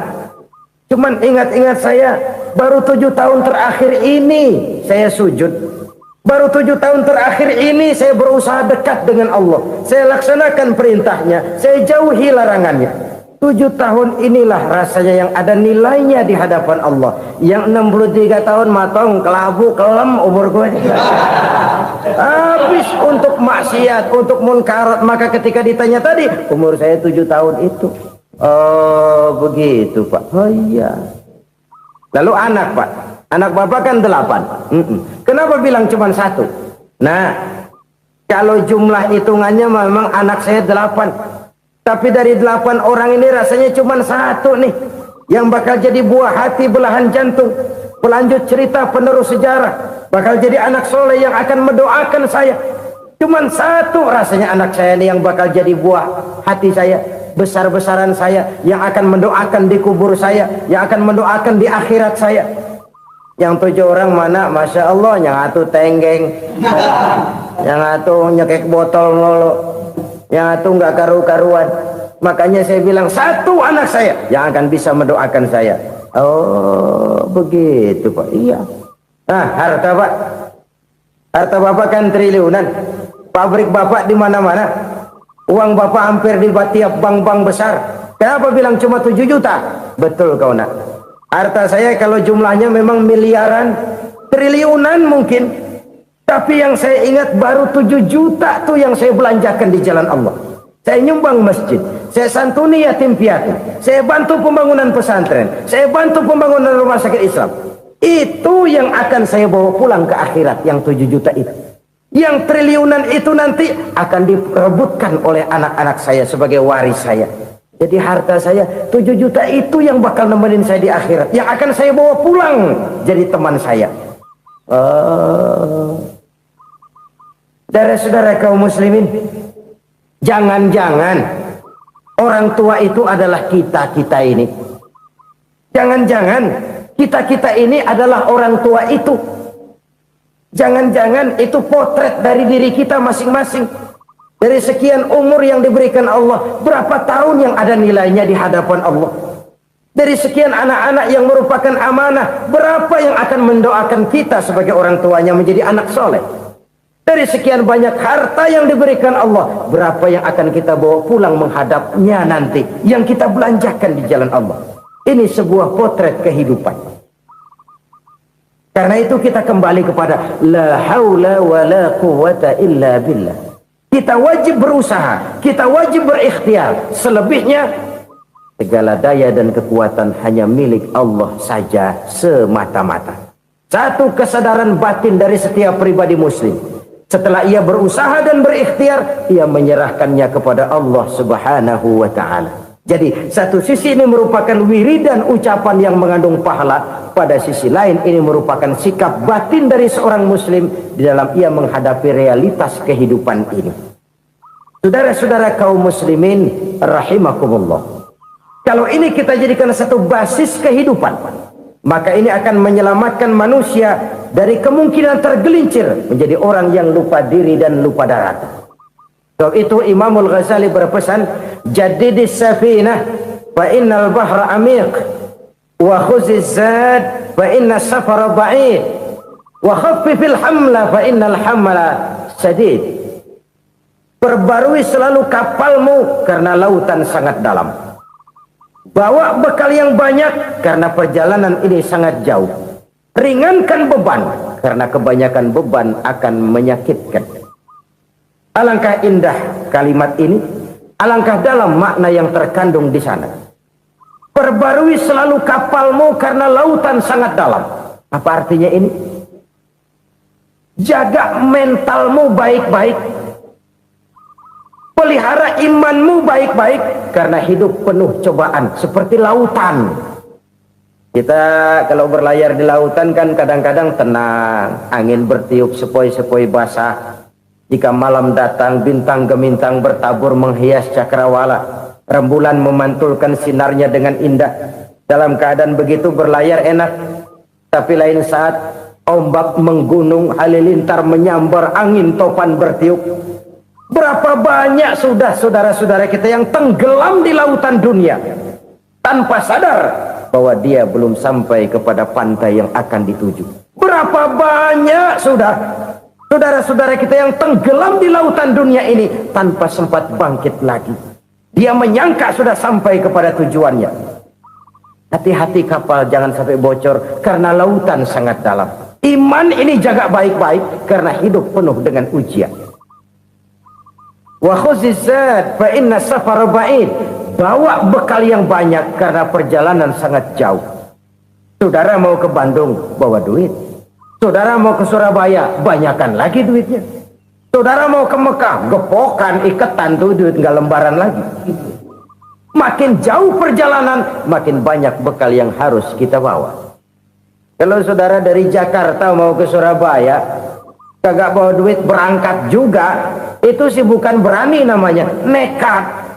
Cuman ingat-ingat saya, baru 7 tahun terakhir ini saya sujud. Baru 7 tahun terakhir ini saya berusaha dekat dengan Allah. Saya laksanakan perintahnya, saya jauhi larangannya. 7 tahun inilah rasanya yang ada nilainya di hadapan Allah. Yang 63 tahun matong, kelabu, kelem umur gue. Habis untuk maksiat, untuk munkarat. Maka ketika ditanya tadi, umur saya 7 tahun itu. Oh begitu Pak. Oh iya. Lalu anak Pak, anak Bapak kan 8. Kenapa bilang cuma 1? Nah, kalau jumlah hitungannya memang anak saya 8. Tapi dari 8 orang ini rasanya cuma 1 nih yang bakal jadi buah hati, belahan jantung, pelanjut cerita, penerus sejarah, bakal jadi anak soleh yang akan mendoakan saya. Cuma 1 rasanya anak saya ini yang bakal jadi buah hati saya, besar-besaran saya, yang akan mendoakan di kubur saya, yang akan mendoakan di akhirat saya. Yang 7 orang mana? Masya Allah, yang atu tenggeng, yang atu nyekek botol ngolo, yang atu nggak karu-karuan. Makanya saya bilang 1 anak saya yang akan bisa mendoakan saya. Oh begitu Pak. Iya. Nah, harta Pak, harta Bapak kan triliunan, pabrik Bapak di mana-mana, uang Bapak hampir di tiap bank-bank besar. Kenapa bilang cuma 7 juta? Betul kau Nak. Harta saya kalau jumlahnya memang miliaran, triliunan mungkin. Tapi yang saya ingat baru 7 juta tuh yang saya belanjakan di jalan Allah. Saya nyumbang masjid, saya santuni yatim piatu, saya bantu pembangunan pesantren, saya bantu pembangunan rumah sakit Islam. Itu yang akan saya bawa pulang ke akhirat, yang 7 juta itu. Yang triliunan itu nanti akan diperebutkan oleh anak-anak saya sebagai waris saya. Jadi harta saya 7 juta itu yang bakal nemenin saya di akhirat, yang akan saya bawa pulang jadi teman saya. Saudara-saudara kaum muslimin, jangan-jangan orang tua itu adalah kita-kita ini. Jangan-jangan kita-kita ini adalah orang tua itu. Jangan-jangan itu potret dari diri kita masing-masing. Dari sekian umur yang diberikan Allah, berapa tahun yang ada nilainya di hadapan Allah? Dari sekian anak-anak yang merupakan amanah, berapa yang akan mendoakan kita sebagai orang tuanya menjadi anak soleh? Dari sekian banyak harta yang diberikan Allah, berapa yang akan kita bawa pulang menghadapnya nanti, yang kita belanjakan di jalan Allah? Ini sebuah potret kehidupan. Karena itu kita kembali kepada la haula wa la quwwata illa billah. Kita wajib berusaha, kita wajib berikhtiar. Selebihnya segala daya dan kekuatan hanya milik Allah saja semata-mata. Satu kesadaran batin dari setiap pribadi muslim. Setelah ia berusaha dan berikhtiar, ia menyerahkannya kepada Allah Subhanahu wa ta'ala. Jadi satu sisi ini merupakan wiridan ucapan yang mengandung pahala, pada sisi lain ini merupakan sikap batin dari seorang muslim di dalam ia menghadapi realitas kehidupan ini. Saudara-saudara kaum muslimin rahimakumullah, kalau ini kita jadikan satu basis kehidupan, maka ini akan menyelamatkan manusia dari kemungkinan tergelincir menjadi orang yang lupa diri dan lupa darat. Sebab itu Imamul Ghazali berpesan, jadidis safinah fa innal bahra amiq. wa khuziz zad fa inna safara ba'id wa khaffifil hamla fa innal hamla sadid. Perbarui selalu kapalmu karena lautan sangat dalam. Bawa bekal yang banyak karena perjalanan ini sangat jauh. Ringankan beban karena kebanyakan beban akan menyakitkan. Alangkah indah kalimat ini, alangkah dalam makna yang terkandung di sana. Perbarui selalu kapalmu karena lautan sangat dalam. Apa artinya ini? Jaga mentalmu baik-baik. Pelihara imanmu baik-baik karena hidup penuh cobaan seperti lautan. Kita kalau berlayar di lautan kan kadang-kadang tenang, angin bertiup sepoi-sepoi basah. Jika malam datang bintang gemintang bertabur menghias cakrawala, rembulan memantulkan sinarnya dengan indah. Dalam keadaan begitu berlayar enak, tapi lain saat ombak menggunung, halilintar menyambar, angin topan bertiup. Berapa banyak sudah saudara-saudara kita yang tenggelam di lautan dunia tanpa sadar bahwa dia belum sampai kepada pantai yang akan dituju. Berapa banyak sudah saudara-saudara kita yang tenggelam di lautan dunia ini tanpa sempat bangkit lagi. Dia menyangka sudah sampai kepada tujuannya. Hati-hati kapal jangan sampai bocor karena lautan sangat dalam. Iman ini jaga baik-baik karena hidup penuh dengan ujian. Wa khuziz zad fa inna safara ba'id. Bawa bekal yang banyak karena perjalanan sangat jauh. Saudara mau ke Bandung, bawa duit. Saudara mau ke Surabaya, banyakan lagi duitnya. Saudara mau ke Mekah, gepokan, iketan tuh duit nggak lembaran lagi. Makin jauh perjalanan, makin banyak bekal yang harus kita bawa. Kalau saudara dari Jakarta mau ke Surabaya, kagak bawa duit berangkat juga, itu sih bukan berani namanya, nekat.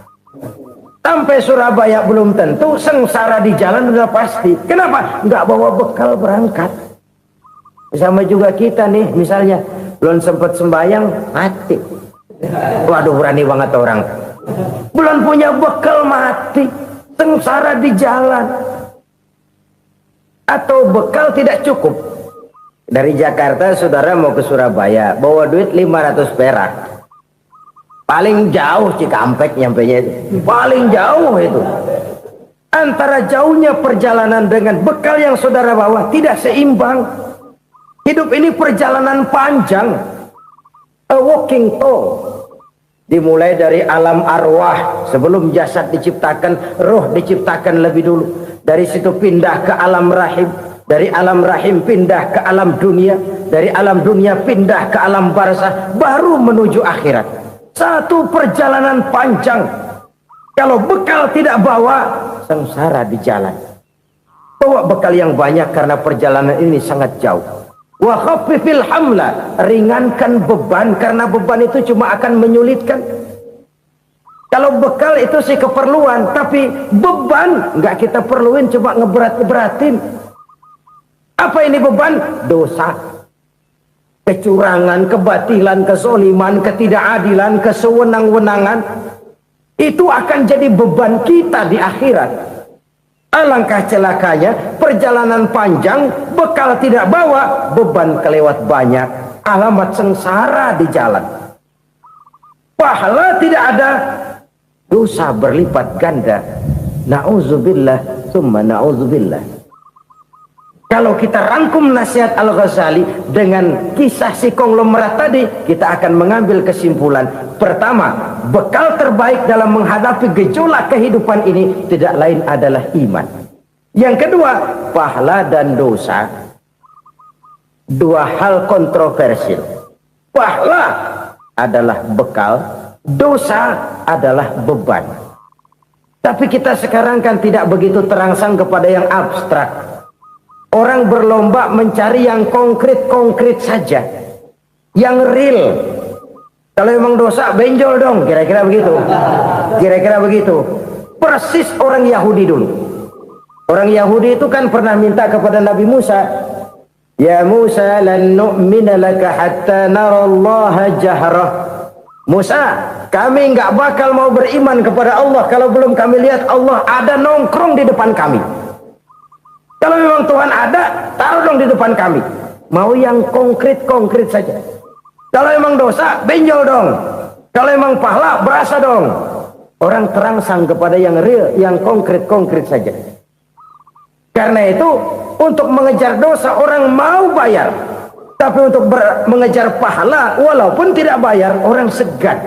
Sampai Surabaya belum tentu, sengsara di jalan udah pasti. Kenapa? Nggak bawa bekal berangkat. Sama juga kita nih, misalnya belum sempat sembahyang, mati. Waduh, berani banget orang. Belum punya bekal, mati. Sengsara di jalan. Atau bekal tidak cukup. Dari Jakarta saudara mau ke Surabaya, bawa duit 500 perak. Paling jauh Cikampek nyampenya itu. Paling jauh itu. Antara jauhnya perjalanan dengan bekal yang saudara bawa tidak seimbang. Hidup ini perjalanan panjang. A walking tour. Dimulai dari alam arwah. Sebelum jasad diciptakan, roh diciptakan lebih dulu. Dari situ pindah ke alam rahim. Dari alam rahim pindah ke alam dunia. Dari alam dunia pindah ke alam barzah. Baru menuju akhirat. Satu perjalanan panjang. Kalau bekal tidak bawa, sengsara di jalan. Bawa bekal yang banyak karena perjalanan ini sangat jauh. Wa khaffifil hamla, ringankan beban karena beban itu cuma akan menyulitkan. Kalau bekal itu sih keperluan, tapi beban nggak kita perluin, cuma ngeberat-ngeberatin. Apa ini beban? Dosa. Kecurangan, kebatilan, kezoliman, ketidakadilan, kesewenang-wenangan. Itu akan jadi beban kita di akhirat. Alangkah celakanya, perjalanan panjang, bekal tidak bawa, beban kelewat banyak, alamat sengsara di jalan. Pahala tidak ada, dosa berlipat ganda. Na'udzubillah, summa na'udzubillah. Kalau kita rangkum nasihat Al-Ghazali dengan kisah si konglomerat tadi, kita akan mengambil kesimpulan. Pertama, bekal terbaik dalam menghadapi gejolak kehidupan ini tidak lain adalah iman. Yang kedua, pahala dan dosa. Dua hal kontroversial. Pahala adalah bekal, dosa adalah beban. Tapi kita sekarang kan tidak begitu terangsang kepada yang abstrak. Orang berlomba mencari yang konkret-konkret saja, yang real. Kalau memang dosa, benjol dong, kira-kira begitu. Kira-kira begitu. Persis orang Yahudi dulu. Orang Yahudi itu kan pernah minta kepada Nabi Musa, Ya Musa, lan nu'mina laka hatta narallaha jahrah. Musa, kami nggak bakal mau beriman kepada Allah kalau belum kami lihat Allah ada nongkrong di depan kami. Kalau memang Tuhan ada, taruh dong di depan kami. Mau yang konkret-konkret saja. Kalau memang dosa, benjol dong. Kalau memang pahala, berasa dong. Orang terangsang kepada yang real, yang konkret-konkret saja. Karena itu, untuk mengejar dosa orang mau bayar. Tapi untuk mengejar pahala, walaupun tidak bayar, orang segan.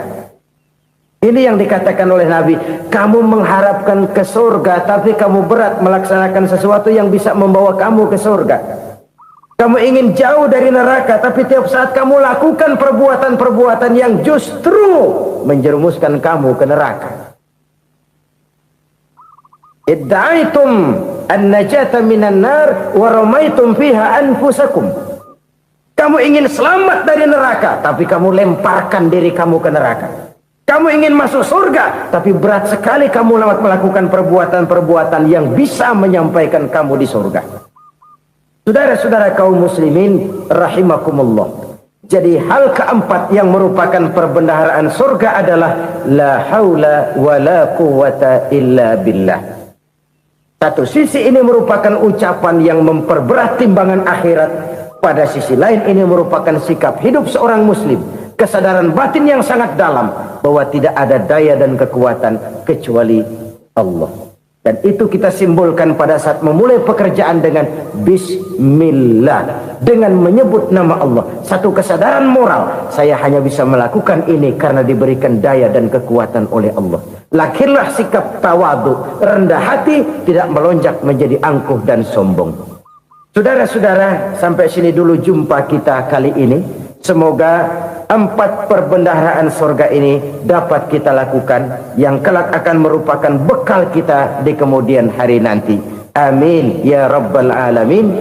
Ini yang dikatakan oleh Nabi, kamu mengharapkan ke surga, tapi kamu berat melaksanakan sesuatu yang bisa membawa kamu ke surga. Kamu ingin jauh dari neraka, tapi tiap saat kamu lakukan perbuatan-perbuatan yang justru menjerumuskan kamu ke neraka. Idda'aitum an-najata minan nar wa ramaitum fiha anfusakum. Kamu ingin selamat dari neraka, tapi kamu lemparkan diri kamu ke neraka. Kamu ingin masuk surga, tapi berat sekali kamu melakukan perbuatan-perbuatan yang bisa menyampaikan kamu di surga. Saudara-saudara kaum muslimin rahimakumullah. Jadi hal keempat yang merupakan perbendaharaan surga adalah la haula wa la quwwata illa billah. Satu sisi ini merupakan ucapan yang memperberat timbangan akhirat. Pada sisi lain ini merupakan sikap hidup seorang muslim. Kesadaran batin yang sangat dalam bahwa tidak ada daya dan kekuatan kecuali Allah. Dan itu kita simbolkan pada saat memulai pekerjaan dengan Bismillah, dengan menyebut nama Allah. Satu kesadaran moral, saya hanya bisa melakukan ini karena diberikan daya dan kekuatan oleh Allah. Lahirlah sikap tawadu, rendah hati, tidak melonjak menjadi angkuh dan sombong. Saudara-saudara, sampai sini dulu jumpa kita kali ini. Semoga 4 perbendaharaan surga ini dapat kita lakukan, yang kelak akan merupakan bekal kita di kemudian hari nanti. Amin ya rabbal alamin.